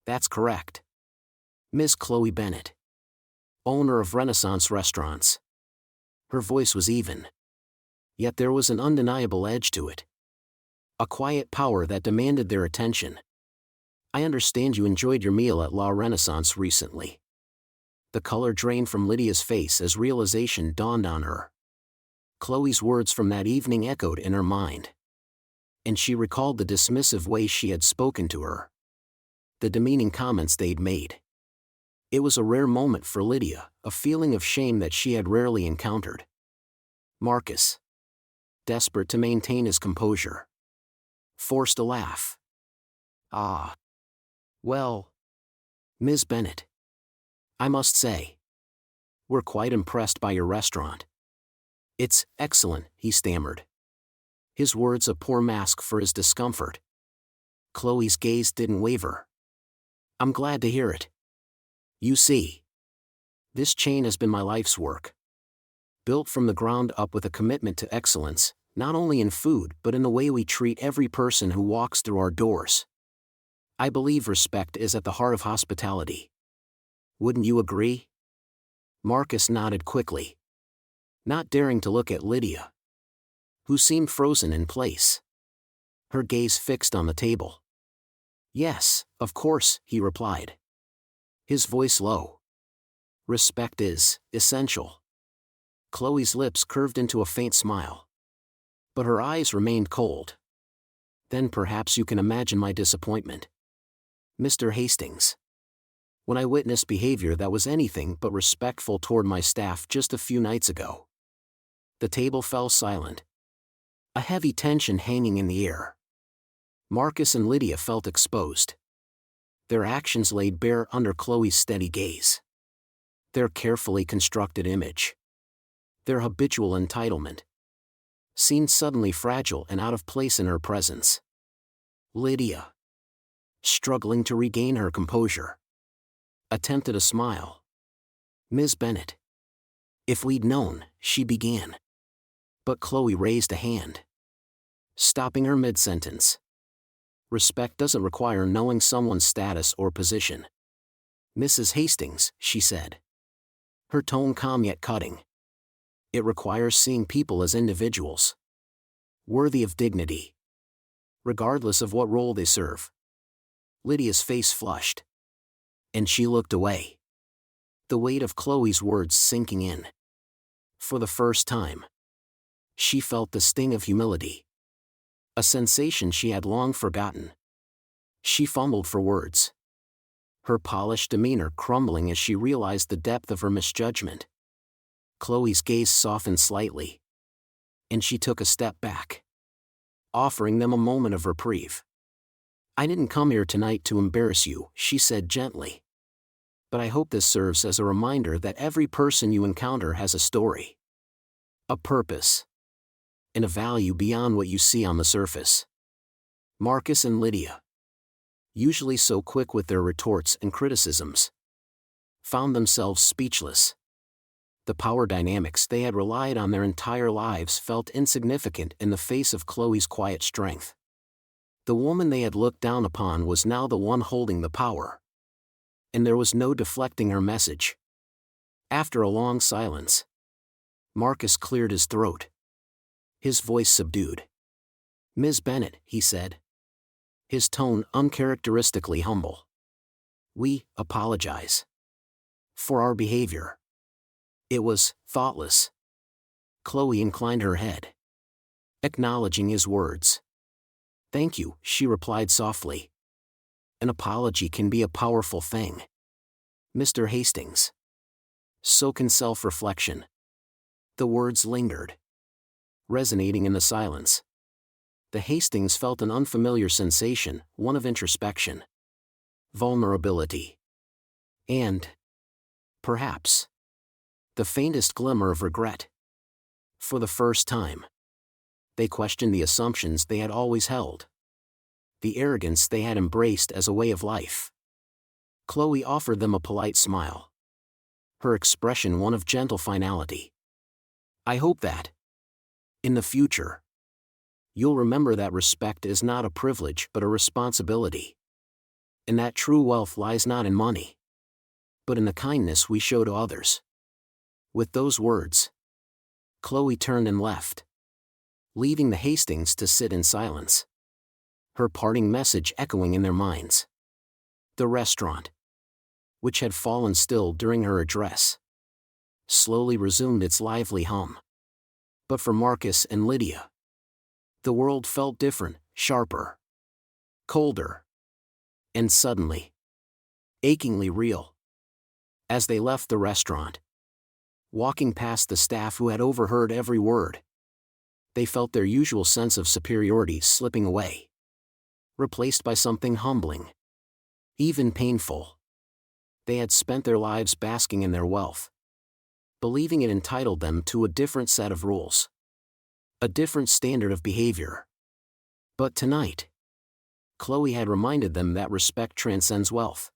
That's correct. Miss Chloe Bennett, owner of Renaissance Restaurants. Her voice was even. Yet there was an undeniable edge to it. A quiet power that demanded their attention. I understand you enjoyed your meal at La Renaissance recently. The color drained from Lydia's face as realization dawned on her. Chloe's words from that evening echoed in her mind. And she recalled the dismissive way she had spoken to her. The demeaning comments they'd made. It was a rare moment for Lydia, a feeling of shame that she had rarely encountered. Marcus, desperate to maintain his composure, forced a laugh. Ah. Well, Ms. Bennett, I must say, we're quite impressed by your restaurant. It's excellent, he stammered. His words a poor mask for his discomfort. Chloe's gaze didn't waver. I'm glad to hear it. You see, this chain has been my life's work. Built from the ground up with a commitment to excellence, not only in food but in the way we treat every person who walks through our doors. I believe respect is at the heart of hospitality. Wouldn't you agree? Marcus nodded quickly, not daring to look at Lydia, who seemed frozen in place, her gaze fixed on the table. Yes, of course, he replied, his voice low. Respect is essential. Chloe's lips curved into a faint smile, but her eyes remained cold. Then perhaps you can imagine my disappointment, Mr. Hastings, when I witnessed behavior that was anything but respectful toward my staff just a few nights ago. The table fell silent, a heavy tension hanging in the air. Marcus and Lydia felt exposed. Their actions laid bare under Chloe's steady gaze. Their carefully constructed image, their habitual entitlement, seemed suddenly fragile and out of place in her presence. Lydia, struggling to regain her composure, attempted a smile. Ms. Bennett, if we'd known, she began. But Chloe raised a hand, stopping her mid-sentence. Respect doesn't require knowing someone's status or position. Mrs. Hastings, she said, her tone calm yet cutting. It requires seeing people as individuals, worthy of dignity, regardless of what role they serve. Lydia's face flushed, and she looked away, the weight of Chloe's words sinking in. For the first time, she felt the sting of humility, a sensation she had long forgotten. She fumbled for words, her polished demeanor crumbling as she realized the depth of her misjudgment. Chloe's gaze softened slightly, and she took a step back, offering them a moment of reprieve. I didn't come here tonight to embarrass you, she said gently. But I hope this serves as a reminder that every person you encounter has a story, a purpose, and a value beyond what you see on the surface. Marcus and Lydia, usually so quick with their retorts and criticisms, found themselves speechless. The power dynamics they had relied on their entire lives felt insignificant in the face of Chloe's quiet strength. The woman they had looked down upon was now the one holding the power, and there was no deflecting her message. After a long silence, Marcus cleared his throat, his voice subdued. Ms. Bennett, he said, his tone uncharacteristically humble. We apologize for our behavior. It was thoughtless. Chloe inclined her head, acknowledging his words. Thank you, she replied softly. An apology can be a powerful thing, Mr. Hastings. So can self-reflection. The words lingered, resonating in the silence. The Hastings felt an unfamiliar sensation, one of introspection, vulnerability, and, perhaps, the faintest glimmer of regret. For the first time, they questioned the assumptions they had always held, the arrogance they had embraced as a way of life. Chloe offered them a polite smile, her expression one of gentle finality. I hope that, In the future, you'll remember that respect is not a privilege but a responsibility. And that true wealth lies not in money, but in the kindness we show to others. With those words, Chloe turned and left, leaving the Hastings to sit in silence, her parting message echoing in their minds. The restaurant, which had fallen still during her address, slowly resumed its lively hum. But for Marcus and Lydia, the world felt different, sharper, colder, and suddenly, achingly real. As they left the restaurant, walking past the staff who had overheard every word, they felt their usual sense of superiority slipping away, replaced by something humbling, even painful. They had spent their lives basking in their wealth, believing it entitled them to a different set of rules, a different standard of behavior. But tonight, Chloe had reminded them that respect transcends wealth,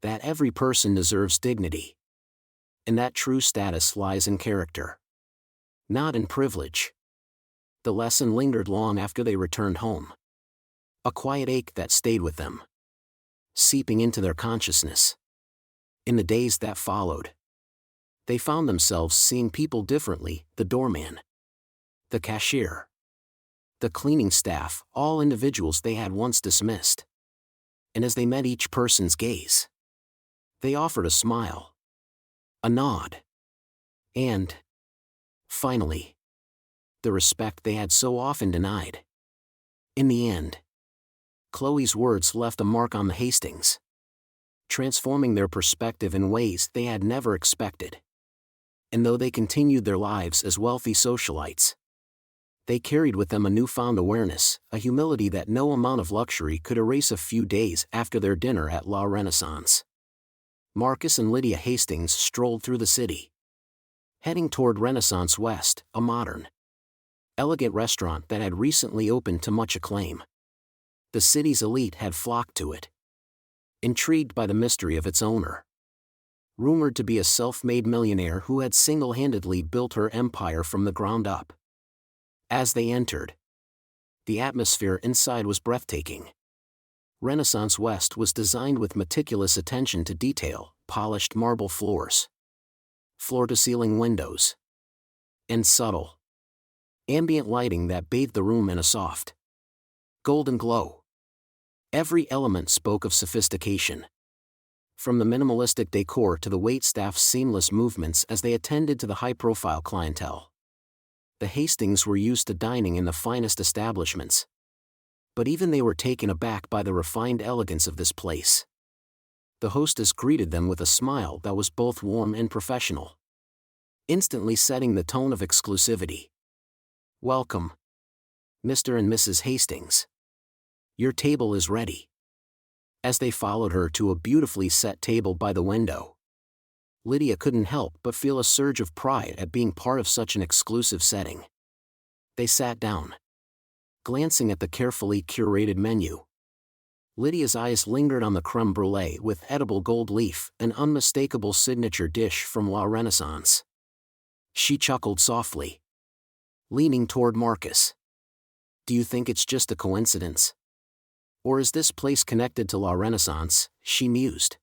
that every person deserves dignity, and that true status lies in character, not in privilege. The lesson lingered long after they returned home, a quiet ache that stayed with them, seeping into their consciousness. In the days that followed, they found themselves seeing people differently: the doorman, the cashier, the cleaning staff, all individuals they had once dismissed. And as they met each person's gaze, they offered a smile, a nod, and, finally, the respect they had so often denied. In the end, Chloe's words left a mark on the Hastings, transforming their perspective in ways they had never expected. And though they continued their lives as wealthy socialites, they carried with them a newfound awareness, a humility that no amount of luxury could erase. A few days after their dinner at La Renaissance, Marcus and Lydia Hastings strolled through the city, heading toward Renaissance West, a modern, elegant restaurant that had recently opened to much acclaim. The city's elite had flocked to it, intrigued by the mystery of its owner, rumored to be a self-made millionaire who had single-handedly built her empire from the ground up. As they entered, the atmosphere inside was breathtaking. Renaissance West was designed with meticulous attention to detail: polished marble floors, floor-to-ceiling windows, and subtle, ambient lighting that bathed the room in a soft, golden glow. Every element spoke of sophistication, from the minimalistic decor to the waitstaff's seamless movements as they attended to the high-profile clientele. The Hastings were used to dining in the finest establishments, but even they were taken aback by the refined elegance of this place. The hostess greeted them with a smile that was both warm and professional, instantly setting the tone of exclusivity. "Welcome, Mr. and Mrs. Hastings. Your table is ready." As they followed her to a beautifully set table by the window, Lydia couldn't help but feel a surge of pride at being part of such an exclusive setting. They sat down, glancing at the carefully curated menu. Lydia's eyes lingered on the creme brulee with edible gold leaf, an unmistakable signature dish from La Renaissance. She chuckled softly, leaning toward Marcus. "Do you think it's just a coincidence? Or is this place connected to La Renaissance?" she mused,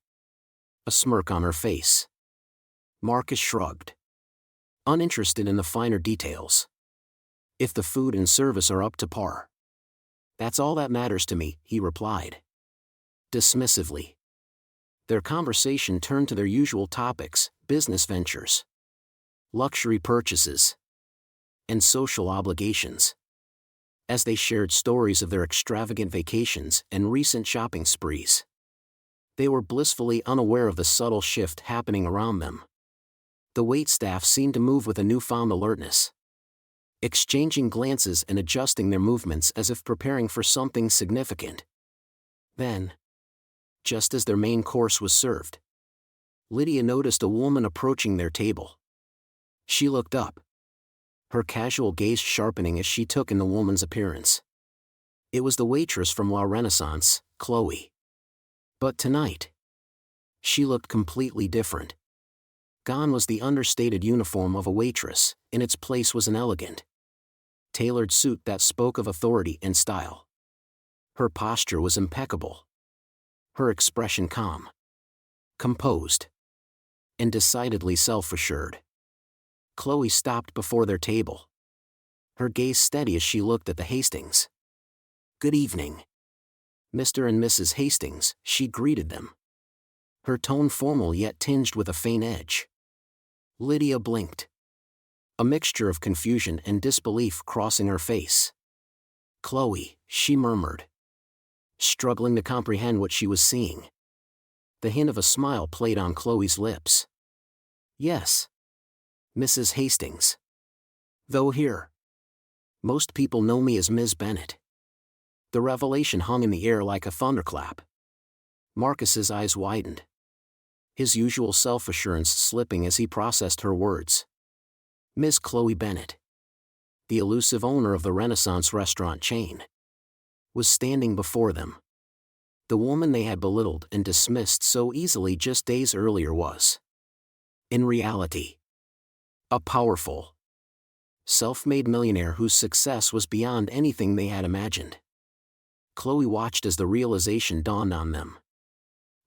a smirk on her face. Marcus shrugged, uninterested in the finer details. "If the food and service are up to par, that's all that matters to me," he replied, dismissively. Their conversation turned to their usual topics: business ventures, luxury purchases, and social obligations. As they shared stories of their extravagant vacations and recent shopping sprees, they were blissfully unaware of the subtle shift happening around them. The waitstaff seemed to move with a newfound alertness, exchanging glances and adjusting their movements as if preparing for something significant. Then, just as their main course was served, Lydia noticed a woman approaching their table. She looked up, her casual gaze sharpening as she took in the woman's appearance. It was the waitress from La Renaissance, Chloe. But tonight, she looked completely different. Gone was the understated uniform of a waitress. In its place was an elegant, tailored suit that spoke of authority and style. Her posture was impeccable. Her expression calm, composed, and decidedly self-assured. Chloe stopped before their table, her gaze steady as she looked at the Hastings. "Good evening, Mr. and Mrs. Hastings," she greeted them, her tone formal yet tinged with a faint edge. Lydia blinked, a mixture of confusion and disbelief crossing her face. "Chloe," she murmured, struggling to comprehend what she was seeing. The hint of a smile played on Chloe's lips. "Yes, Mrs. Hastings. Though here, most people know me as Ms. Bennet." The revelation hung in the air like a thunderclap. Marcus's eyes widened, his usual self-assurance slipping as he processed her words. Miss Chloe Bennet, the elusive owner of the Renaissance restaurant chain, was standing before them. The woman they had belittled and dismissed so easily just days earlier was, in reality, a powerful, self-made millionaire whose success was beyond anything they had imagined. Chloe watched as the realization dawned on them,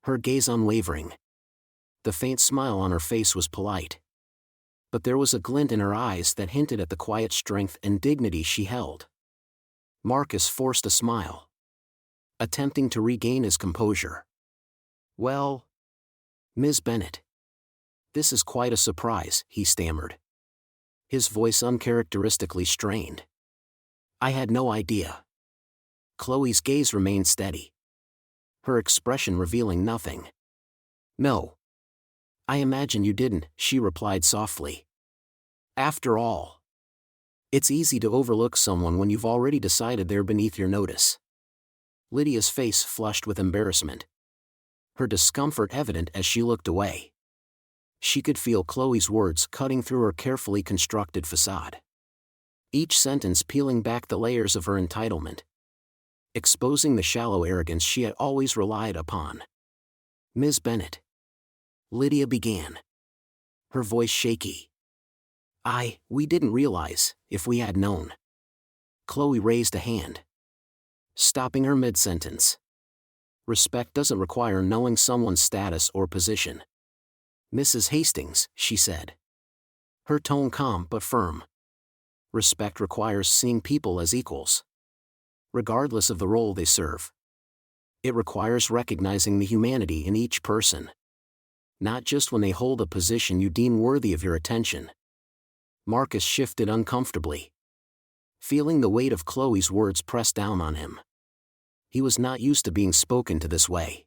her gaze unwavering. The faint smile on her face was polite, but there was a glint in her eyes that hinted at the quiet strength and dignity she held. Marcus forced a smile, attempting to regain his composure. "Well, Ms. Bennet, this is quite a surprise," he stammered, his voice uncharacteristically strained. "I had no idea." Chloe's gaze remained steady, her expression revealing nothing. "No, I imagine you didn't," she replied softly. "After all, it's easy to overlook someone when you've already decided they're beneath your notice." Lydia's face flushed with embarrassment, her discomfort evident as she looked away. She could feel Chloe's words cutting through her carefully constructed facade, each sentence peeling back the layers of her entitlement, exposing the shallow arrogance she had always relied upon. "Ms. Bennet," Lydia began, her voice shaky. We didn't realize, if we had known." Chloe raised a hand, stopping her mid-sentence. "Respect doesn't require knowing someone's status or position." "Mrs. Hastings," she said, her tone calm but firm. "Respect requires seeing people as equals, regardless of the role they serve. It requires recognizing the humanity in each person, not just when they hold a position you deem worthy of your attention." Marcus shifted uncomfortably, feeling the weight of Chloe's words press down on him. He was not used to being spoken to this way,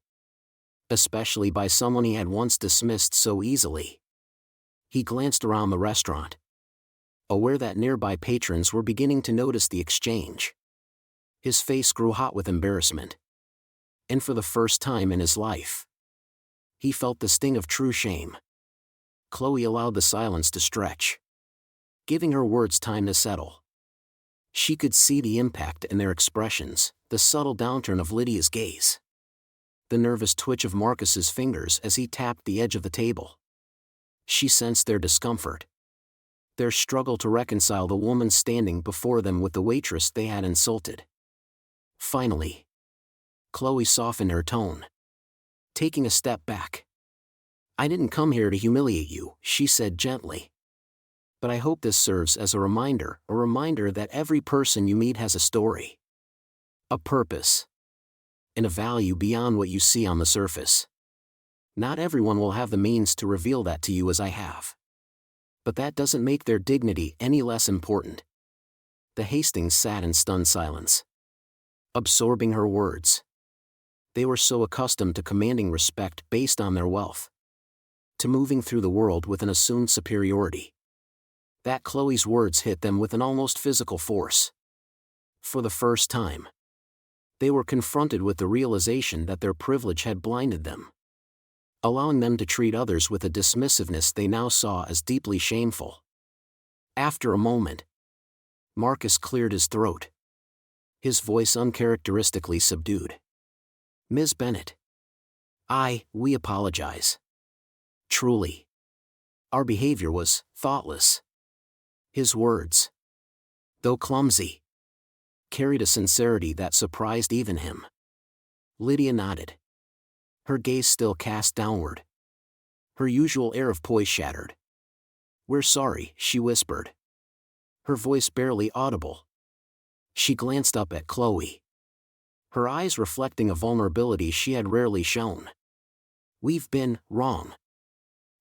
especially by someone he had once dismissed so easily. He glanced around the restaurant, aware that nearby patrons were beginning to notice the exchange. His face grew hot with embarrassment, and for the first time in his life, he felt the sting of true shame. Chloe allowed the silence to stretch, giving her words time to settle. She could see the impact in their expressions, the subtle downturn of Lydia's gaze, the nervous twitch of Marcus's fingers as he tapped the edge of the table. She sensed their discomfort, their struggle to reconcile the woman standing before them with the waitress they had insulted. Finally, Chloe softened her tone, taking a step back. "I didn't come here to humiliate you," she said gently. "But I hope this serves as a reminder that every person you meet has a story, a purpose, and a value beyond what you see on the surface. Not everyone will have the means to reveal that to you as I have. But that doesn't make their dignity any less important." The Hastings sat in stunned silence, absorbing her words. They were so accustomed to commanding respect based on their wealth, to moving through the world with an assumed superiority, that Chloe's words hit them with an almost physical force. For the first time, they were confronted with the realization that their privilege had blinded them, allowing them to treat others with a dismissiveness they now saw as deeply shameful. After a moment, Marcus cleared his throat, his voice uncharacteristically subdued. "Ms. Bennet, we apologize. Truly, our behavior was thoughtless." His words, though clumsy, carried a sincerity that surprised even him. Lydia nodded. Her gaze still cast downward. Her usual air of poise shattered. "We're sorry," she whispered. Her voice barely audible. She glanced up at Chloe, her eyes reflecting a vulnerability she had rarely shown. "We've been wrong."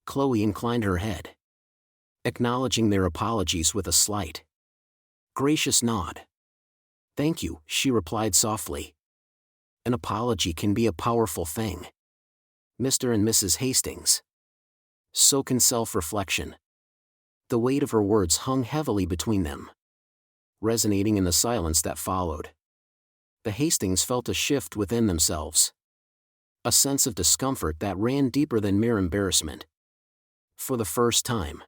Chloe inclined her head, acknowledging their apologies with a slight, gracious nod. "Thank you," she replied softly. "An apology can be a powerful thing, Mr. and Mrs. Hastings. So can self-reflection." The weight of her words hung heavily between them, resonating in the silence that followed. The Hastings felt a shift within themselves, a sense of discomfort that ran deeper than mere embarrassment. For the first time,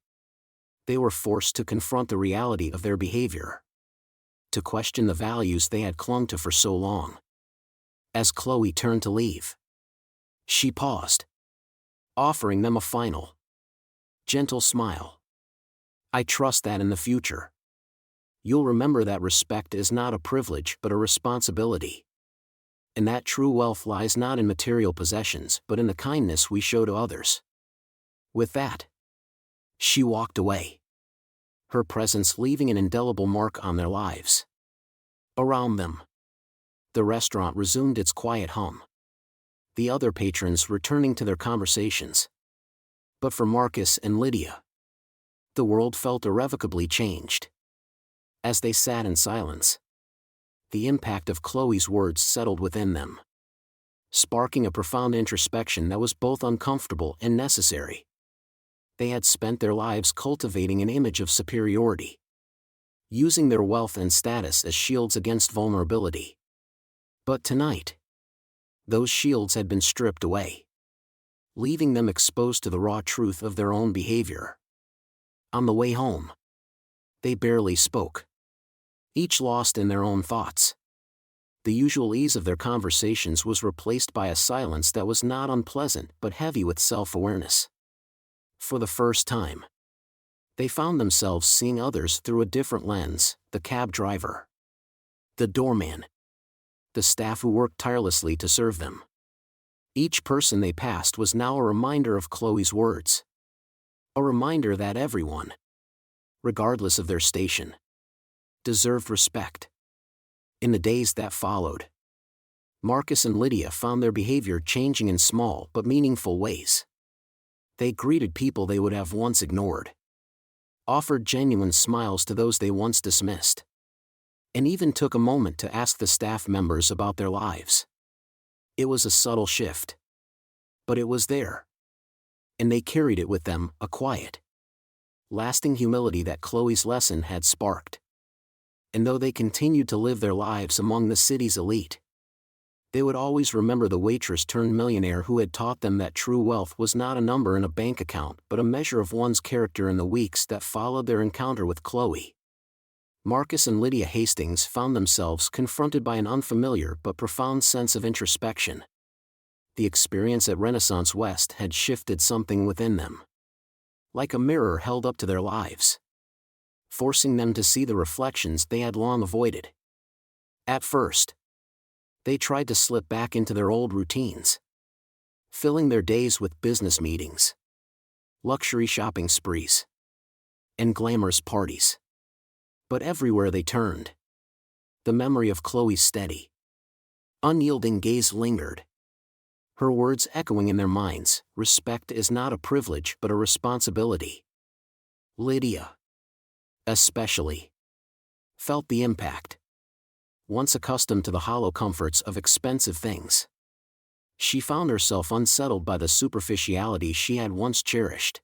they were forced to confront the reality of their behavior, to question the values they had clung to for so long. As Chloe turned to leave, she paused, offering them a final, gentle smile. "I trust that in the future, you'll remember that respect is not a privilege but a responsibility. And that true wealth lies not in material possessions but in the kindness we show to others." With that, she walked away, her presence leaving an indelible mark on their lives. Around them, the restaurant resumed its quiet hum, the other patrons returning to their conversations. But for Marcus and Lydia, the world felt irrevocably changed. As they sat in silence, the impact of Chloe's words settled within them, sparking a profound introspection that was both uncomfortable and necessary. They had spent their lives cultivating an image of superiority, using their wealth and status as shields against vulnerability. But tonight, those shields had been stripped away, leaving them exposed to the raw truth of their own behavior. On the way home, they barely spoke, each lost in their own thoughts. The usual ease of their conversations was replaced by a silence that was not unpleasant but heavy with self-awareness. For the first time, they found themselves seeing others through a different lens: the cab driver, the doorman, the staff who worked tirelessly to serve them. Each person they passed was now a reminder of Chloe's words. A reminder that everyone, regardless of their station, deserved respect. In the days that followed, Marcus and Lydia found their behavior changing in small but meaningful ways. They greeted people they would have once ignored, offered genuine smiles to those they once dismissed, and even took a moment to ask the staff members about their lives. It was a subtle shift, but it was there, and they carried it with them, a quiet, lasting humility that Chloe's lesson had sparked. And though they continued to live their lives among the city's elite, they would always remember the waitress turned millionaire who had taught them that true wealth was not a number in a bank account but a measure of one's character. In the weeks that followed their encounter with Chloe, Marcus and Lydia Hastings found themselves confronted by an unfamiliar but profound sense of introspection. The experience at Renaissance West had shifted something within them, like a mirror held up to their lives, forcing them to see the reflections they had long avoided. At first, they tried to slip back into their old routines, filling their days with business meetings, luxury shopping sprees, and glamorous parties. But everywhere they turned, the memory of Chloe's steady, unyielding gaze lingered, her words echoing in their minds: "Respect is not a privilege but a responsibility." Lydia, especially, felt the impact. Once accustomed to the hollow comforts of expensive things, she found herself unsettled by the superficiality she had once cherished.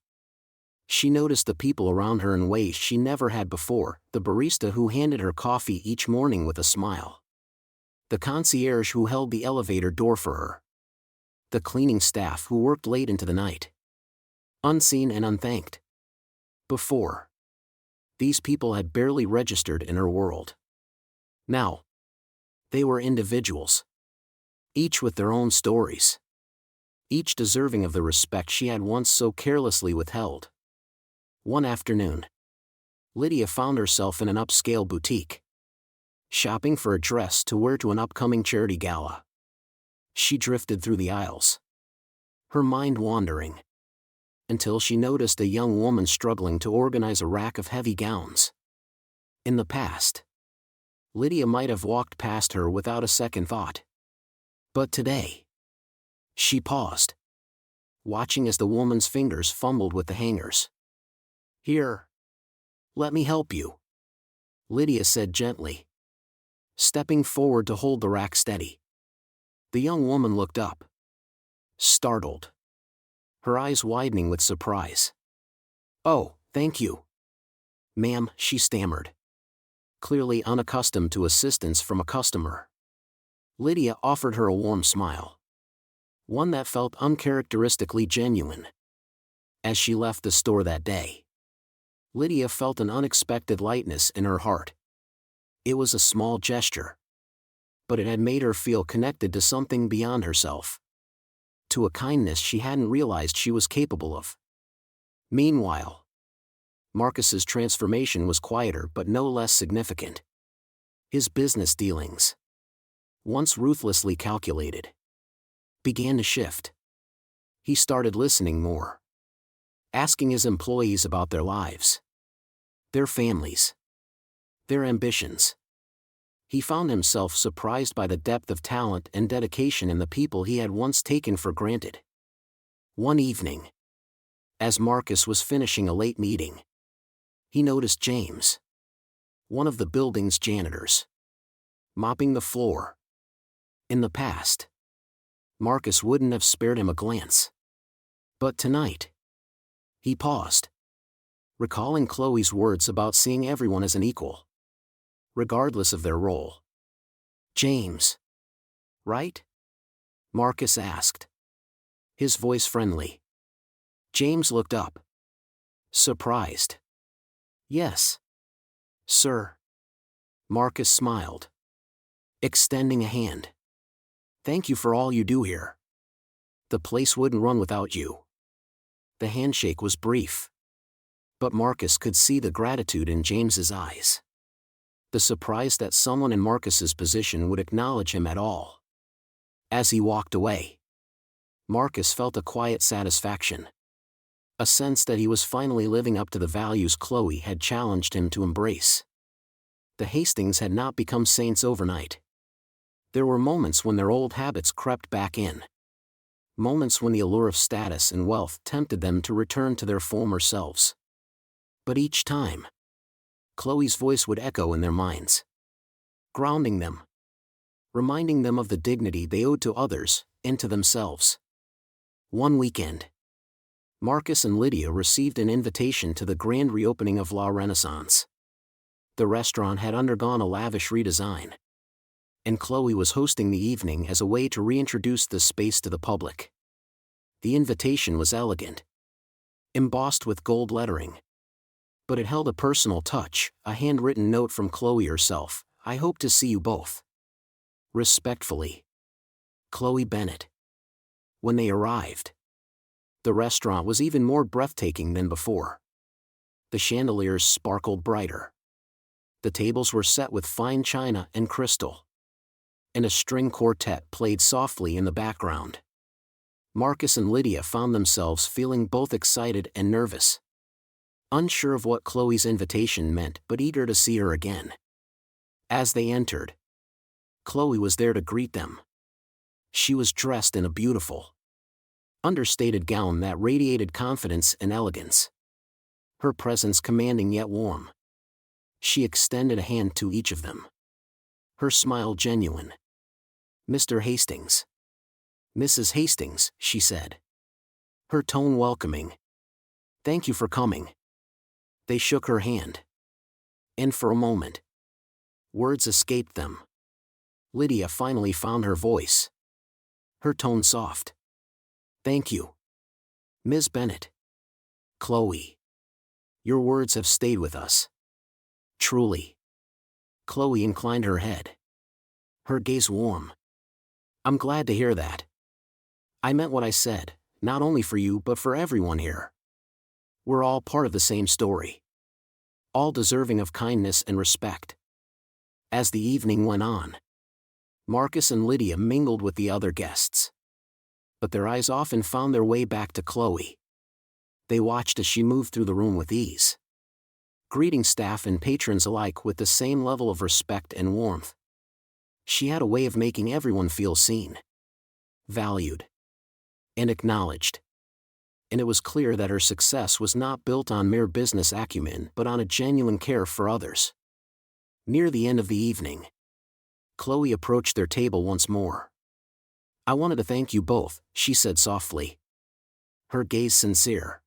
She noticed the people around her in ways she never had before: the barista who handed her coffee each morning with a smile, the concierge who held the elevator door for her, the cleaning staff who worked late into the night, unseen and unthanked. Before, these people had barely registered in her world. Now, they were individuals, each with their own stories, each deserving of the respect she had once so carelessly withheld. One afternoon, Lydia found herself in an upscale boutique, shopping for a dress to wear to an upcoming charity gala. She drifted through the aisles, her mind wandering, until she noticed a young woman struggling to organize a rack of heavy gowns. In the past, Lydia might have walked past her without a second thought. But today, she paused, watching as the woman's fingers fumbled with the hangers. "Here. Let me help you," Lydia said gently, stepping forward to hold the rack steady. The young woman looked up, startled, her eyes widening with surprise. "Oh, thank you, ma'am," she stammered, clearly unaccustomed to assistance from a customer. Lydia offered her a warm smile, one that felt uncharacteristically genuine. As she left the store that day, Lydia felt an unexpected lightness in her heart. It was a small gesture, but it had made her feel connected to something beyond herself, to a kindness she hadn't realized she was capable of. Meanwhile, Marcus's transformation was quieter but no less significant. His business dealings, once ruthlessly calculated, began to shift. He started listening more, asking his employees about their lives, their families, their ambitions. He found himself surprised by the depth of talent and dedication in the people he had once taken for granted. One evening, as Marcus was finishing a late meeting, he noticed James, one of the building's janitors, mopping the floor. In the past, Marcus wouldn't have spared him a glance. But tonight, he paused, recalling Chloe's words about seeing everyone as an equal, regardless of their role. "James, right?" Marcus asked, his voice friendly. James looked up, surprised. "Yes, sir." Marcus smiled, extending a hand. "Thank you for all you do here. The place wouldn't run without you." The handshake was brief, but Marcus could see the gratitude in James's eyes, the surprise that someone in Marcus's position would acknowledge him at all. As he walked away, Marcus felt a quiet satisfaction, a sense that he was finally living up to the values Chloe had challenged him to embrace. The Hastings had not become saints overnight. There were moments when their old habits crept back in. Moments when the allure of status and wealth tempted them to return to their former selves. But each time, Chloe's voice would echo in their minds, grounding them, reminding them of the dignity they owed to others and to themselves. One weekend, Marcus and Lydia received an invitation to the grand reopening of La Renaissance. The restaurant had undergone a lavish redesign, and Chloe was hosting the evening as a way to reintroduce the space to the public. The invitation was elegant, embossed with gold lettering, but it held a personal touch, a handwritten note from Chloe herself. "I hope to see you both. Respectfully, Chloe Bennett." When they arrived, the restaurant was even more breathtaking than before. The chandeliers sparkled brighter. The tables were set with fine china and crystal, and a string quartet played softly in the background. Marcus and Lydia found themselves feeling both excited and nervous, unsure of what Chloe's invitation meant but eager to see her again. As they entered, Chloe was there to greet them. She was dressed in a beautiful, understated gown that radiated confidence and elegance, her presence commanding yet warm. She extended a hand to each of them, her smile genuine. "Mr. Hastings." "Mrs. Hastings," she said, her tone welcoming. "Thank you for coming." They shook her hand, and for a moment, words escaped them. Lydia finally found her voice, her tone soft. "Thank you, Ms. Bennett. Chloe. Your words have stayed with us. Truly." Chloe inclined her head, her gaze warm. "I'm glad to hear that. I meant what I said, not only for you but for everyone here. We're all part of the same story." all deserving of kindness and respect. As the evening went on, Marcus and Lydia mingled with the other guests. But their eyes often found their way back to Chloe. They watched as she moved through the room with ease, greeting staff and patrons alike with the same level of respect and warmth. She had a way of making everyone feel seen, valued, and acknowledged. And it was clear that her success was not built on mere business acumen but on a genuine care for others. Near the end of the evening, Chloe approached their table once more. "I wanted to thank you both," she said softly, her gaze sincere,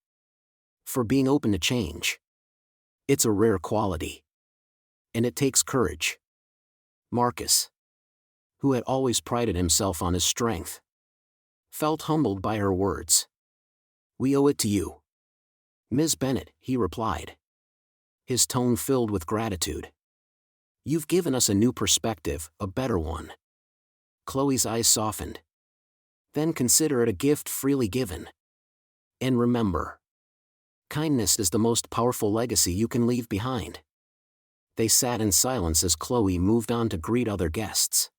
"for being open to change. It's a rare quality. And it takes courage." Marcus, who had always prided himself on his strength, felt humbled by her words. "We owe it to you, Ms. Bennett," he replied, his tone filled with gratitude. "You've given us a new perspective, a better one." Chloe's eyes softened. "Then consider it a gift freely given. And remember, kindness is the most powerful legacy you can leave behind." They sat in silence as Chloe moved on to greet other guests,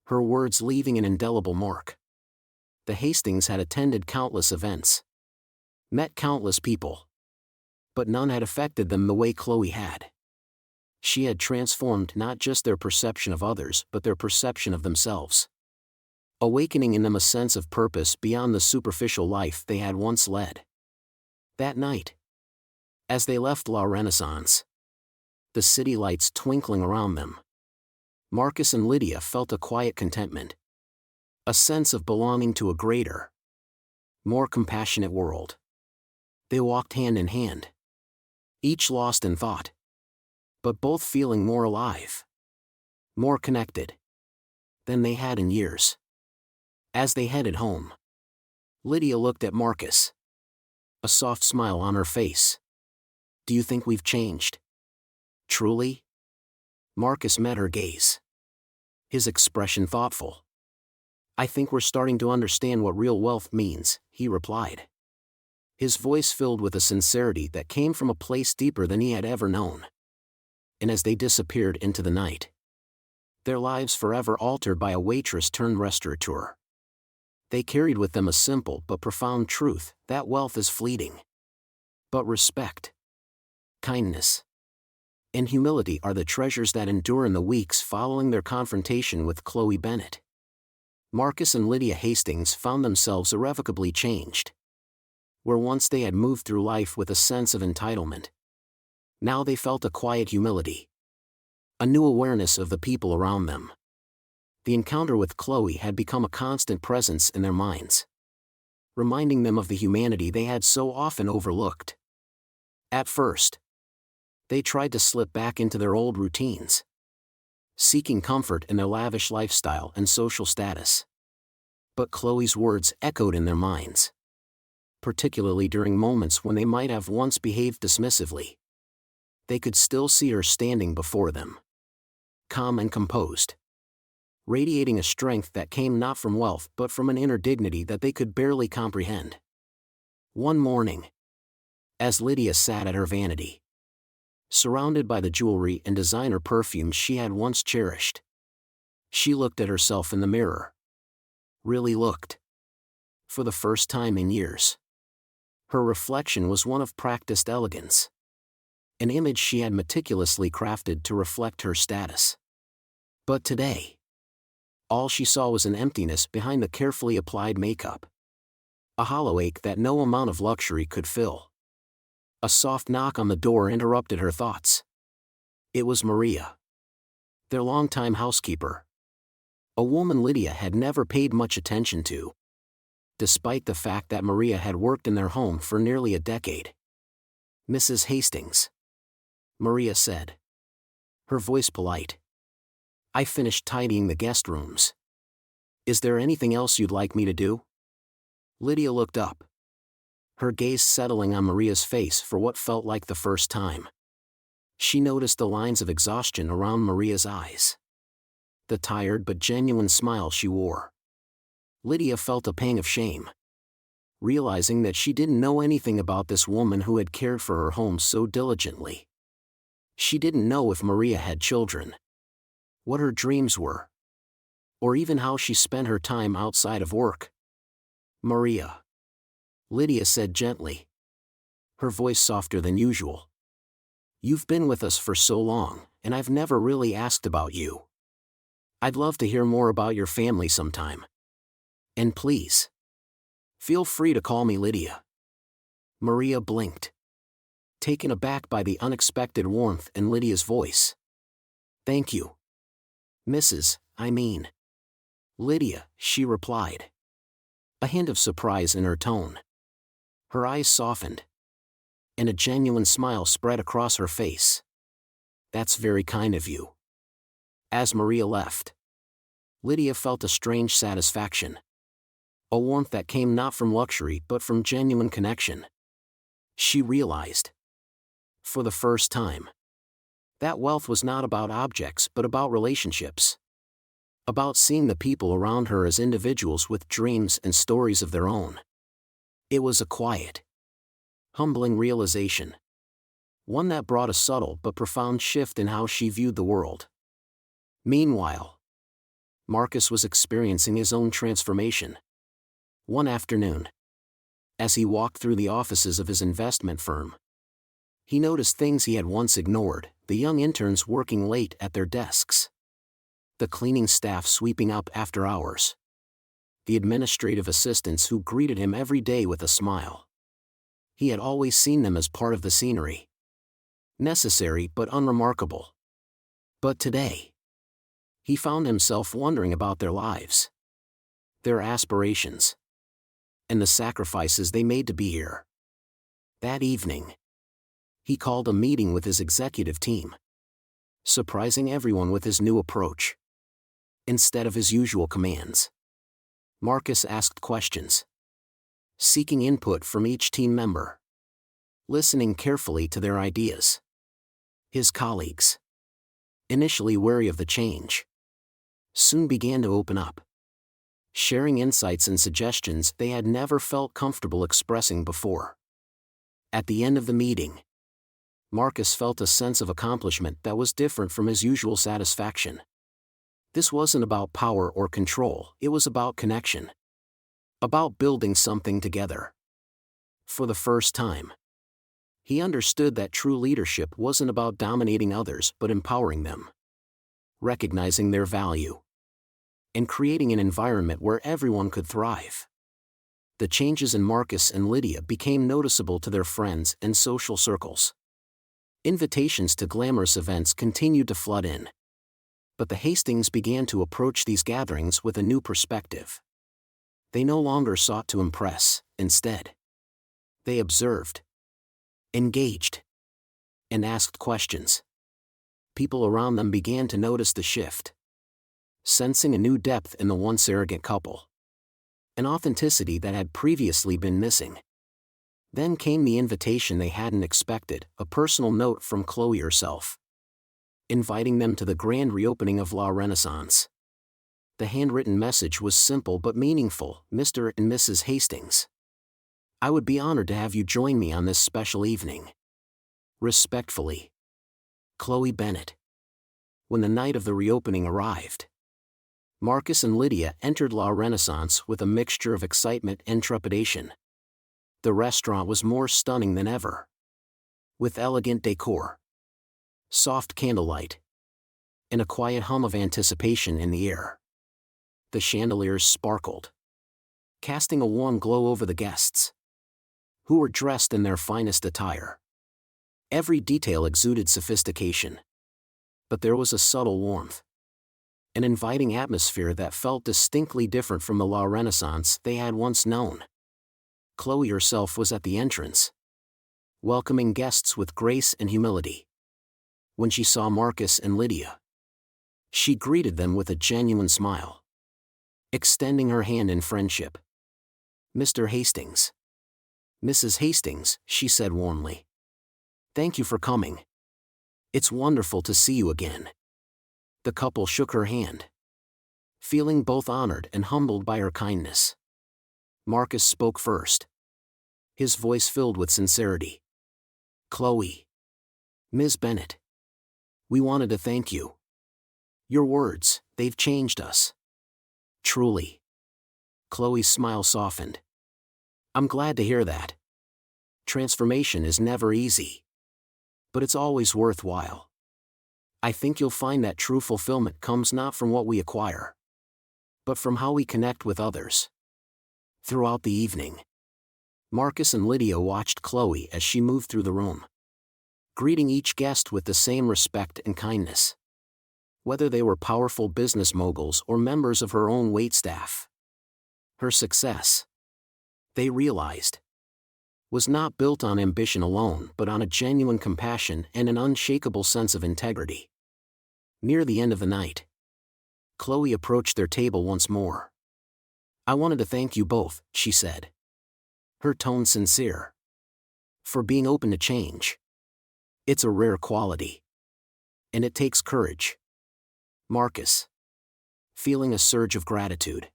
her words leaving an indelible mark. The Hastings had attended countless events, met countless people, but none had affected them the way Chloe had. She had transformed not just their perception of others but their perception of themselves, awakening in them a sense of purpose beyond the superficial life they had once led. That night, as they left La Renaissance, the city lights twinkling around them, Marcus and Lydia felt a quiet contentment, a sense of belonging to a greater, more compassionate world. They walked hand in hand, each lost in thought, but both feeling more alive, more connected than they had in years. As they headed home, Lydia looked at Marcus, a soft smile on her face. "Do you think we've changed? Truly?" Marcus met her gaze, his expression thoughtful. "I think we're starting to understand what real wealth means," he replied, his voice filled with a sincerity that came from a place deeper than he had ever known. And as they disappeared into the night, their lives forever altered by a waitress turned restaurateur, they carried with them a simple but profound truth, that wealth is fleeting. But respect, kindness, and humility are the treasures that endure in the weeks following their confrontation with Chloe Bennett. Marcus and Lydia Hastings found themselves irrevocably changed. Where once they had moved through life with a sense of entitlement, now they felt a quiet humility, a new awareness of the people around them. The encounter with Chloe had become a constant presence in their minds, reminding them of the humanity they had so often overlooked. At first, they tried to slip back into their old routines, seeking comfort in their lavish lifestyle and social status. But Chloe's words echoed in their minds, particularly during moments when they might have once behaved dismissively. They could still see her standing before them, calm and composed, radiating a strength that came not from wealth but from an inner dignity that they could barely comprehend. One morning, as Lydia sat at her vanity, surrounded by the jewelry and designer perfumes she had once cherished, she looked at herself in the mirror. Really looked. For the first time in years, her reflection was one of practiced elegance, an image she had meticulously crafted to reflect her status. But today, all she saw was an emptiness behind the carefully applied makeup, a hollow ache that no amount of luxury could fill. A soft knock on the door interrupted her thoughts. It was Maria, their longtime housekeeper, a woman Lydia had never paid much attention to, despite the fact that Maria had worked in their home for nearly a decade. "Mrs. Hastings," Maria said, her voice polite. "I finished tidying the guest rooms. Is there anything else you'd like me to do?" Lydia looked up, her gaze settling on Maria's face for what felt like the first time. She noticed the lines of exhaustion around Maria's eyes, the tired but genuine smile she wore. Lydia felt a pang of shame, realizing that she didn't know anything about this woman who had cared for her home so diligently. She didn't know if Maria had children, what her dreams were, or even how she spent her time outside of work. "Maria," Lydia said gently, her voice softer than usual. "You've been with us for so long, and I've never really asked about you. I'd love to hear more about your family sometime. And please, feel free to call me Lydia." Maria blinked, taken aback by the unexpected warmth in Lydia's voice. "Thank you. I mean, Lydia," she replied, a hint of surprise in her tone. Her eyes softened, and a genuine smile spread across her face. "That's very kind of you." As Maria left, Lydia felt a strange satisfaction. A warmth that came not from luxury but from genuine connection. She realized, for the first time, that wealth was not about objects but about relationships. About seeing the people around her as individuals with dreams and stories of their own. It was a quiet, humbling realization. One that brought a subtle but profound shift in how she viewed the world. Meanwhile, Marcus was experiencing his own transformation. One afternoon, as he walked through the offices of his investment firm, he noticed things he had once ignored: the young interns working late at their desks, the cleaning staff sweeping up after hours, the administrative assistants who greeted him every day with a smile. He had always seen them as part of the scenery, necessary but unremarkable. But today, he found himself wondering about their lives, their aspirations, and the sacrifices they made to be here. That evening, he called a meeting with his executive team, surprising everyone with his new approach. Instead of his usual commands, Marcus asked questions, seeking input from each team member, listening carefully to their ideas. His colleagues, initially wary of the change, soon began to open up, sharing insights and suggestions they had never felt comfortable expressing before. At the end of the meeting, Marcus felt a sense of accomplishment that was different from his usual satisfaction. This wasn't about power or control, it was about connection. About building something together. For the first time, he understood that true leadership wasn't about dominating others but empowering them, recognizing their value, and creating an environment where everyone could thrive. The changes in Marcus and Lydia became noticeable to their friends and social circles. Invitations to glamorous events continued to flood in. But the Hastings began to approach these gatherings with a new perspective. They no longer sought to impress, instead, they observed, engaged, and asked questions. People around them began to notice the shift, sensing a new depth in the once arrogant couple, an authenticity that had previously been missing. Then came the invitation they hadn't expected, a personal note from Chloe herself, inviting them to the grand reopening of La Renaissance. The handwritten message was simple but meaningful: "Mr. and Mrs. Hastings, I would be honored to have you join me on this special evening. Respectfully, Chloe Bennett." When the night of the reopening arrived, Marcus and Lydia entered La Renaissance with a mixture of excitement and trepidation. The restaurant was more stunning than ever, with elegant decor, soft candlelight, and a quiet hum of anticipation in the air. The chandeliers sparkled, casting a warm glow over the guests, who were dressed in their finest attire. Every detail exuded sophistication, but there was a subtle warmth, an inviting atmosphere that felt distinctly different from the La Renaissance they had once known. Chloe herself was at the entrance, welcoming guests with grace and humility. When she saw Marcus and Lydia, she greeted them with a genuine smile, extending her hand in friendship. "Mr. Hastings, Mrs. Hastings," she said warmly. "Thank you for coming. It's wonderful to see you again." The couple shook her hand, feeling both honored and humbled by her kindness. Marcus spoke first, his voice filled with sincerity. "Chloe, Ms. Bennett, We wanted to thank you. Your words, they've changed us. Truly. Chloe's smile softened. I'm glad to hear that. Transformation is never easy. But it's always worthwhile. I think you'll find that true fulfillment comes not from what we acquire, but from how we connect with others. Throughout the evening, Marcus and Lydia watched Chloe as she moved through the room, greeting each guest with the same respect and kindness. Whether they were powerful business moguls or members of her own waitstaff. Her success, they realized, was not built on ambition alone but on a genuine compassion and an unshakable sense of integrity. Near the end of the night, Chloe approached their table once more. I wanted to thank you both, she said, her tone sincere, for being open to change. It's a rare quality, and it takes courage. Marcus, feeling a surge of gratitude,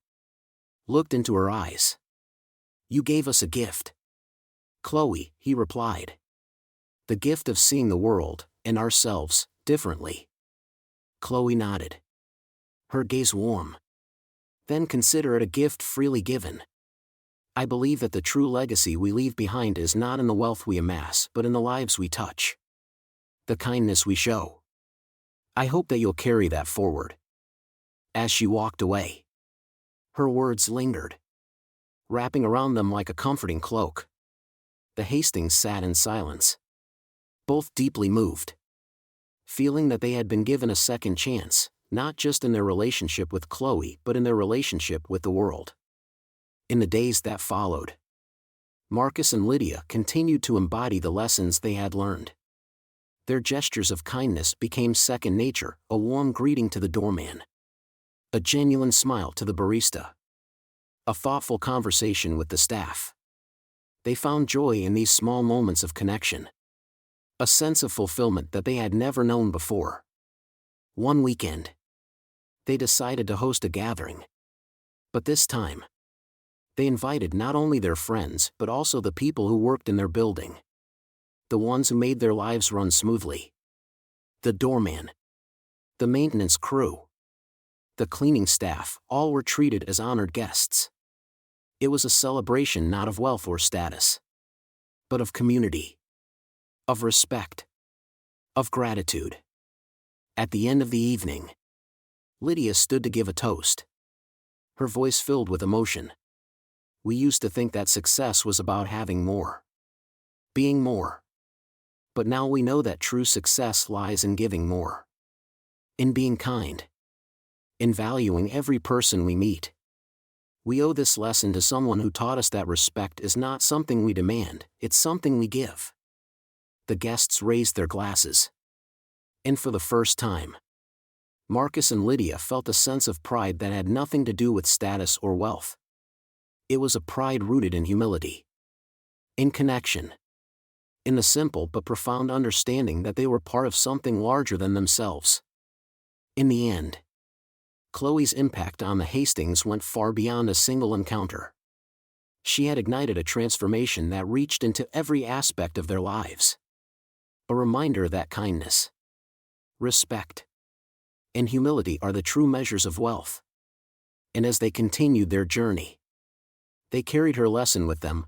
looked into her eyes. You gave us a gift. Chloe, he replied. The gift of seeing the world, and ourselves, differently. Chloe nodded, her gaze warm. Then consider it a gift freely given. I believe that the true legacy we leave behind is not in the wealth we amass but in the lives we touch. The kindness we show. I hope that you'll carry that forward. As she walked away, her words lingered, wrapping around them like a comforting cloak. The Hastings sat in silence, both deeply moved, feeling that they had been given a second chance, not just in their relationship with Chloe but in their relationship with the world. In the days that followed, Marcus and Lydia continued to embody the lessons they had learned. Their gestures of kindness became second nature, a warm greeting to the doorman, a genuine smile to the barista, a thoughtful conversation with the staff. They found joy in these small moments of connection, a sense of fulfillment that they had never known before. One weekend, they decided to host a gathering. But this time, they invited not only their friends but also the people who worked in their building. The ones who made their lives run smoothly. The doorman, the maintenance crew, the cleaning staff, all were treated as honored guests. It was a celebration not of wealth or status, but of community, of respect, of gratitude. At the end of the evening, Lydia stood to give a toast, her voice filled with emotion. We used to think that success was about having more, being more. But now we know that true success lies in giving more, in being kind, in valuing every person we meet. We owe this lesson to someone who taught us that respect is not something we demand, it's something we give. The guests raised their glasses, and for the first time, Marcus and Lydia felt a sense of pride that had nothing to do with status or wealth. It was a pride rooted in humility, in connection, in the simple but profound understanding that they were part of something larger than themselves. In the end, Chloe's impact on the Hastings went far beyond a single encounter. She had ignited a transformation that reached into every aspect of their lives. A reminder that kindness, respect, and humility are the true measures of wealth. And as they continued their journey, they carried her lesson with them,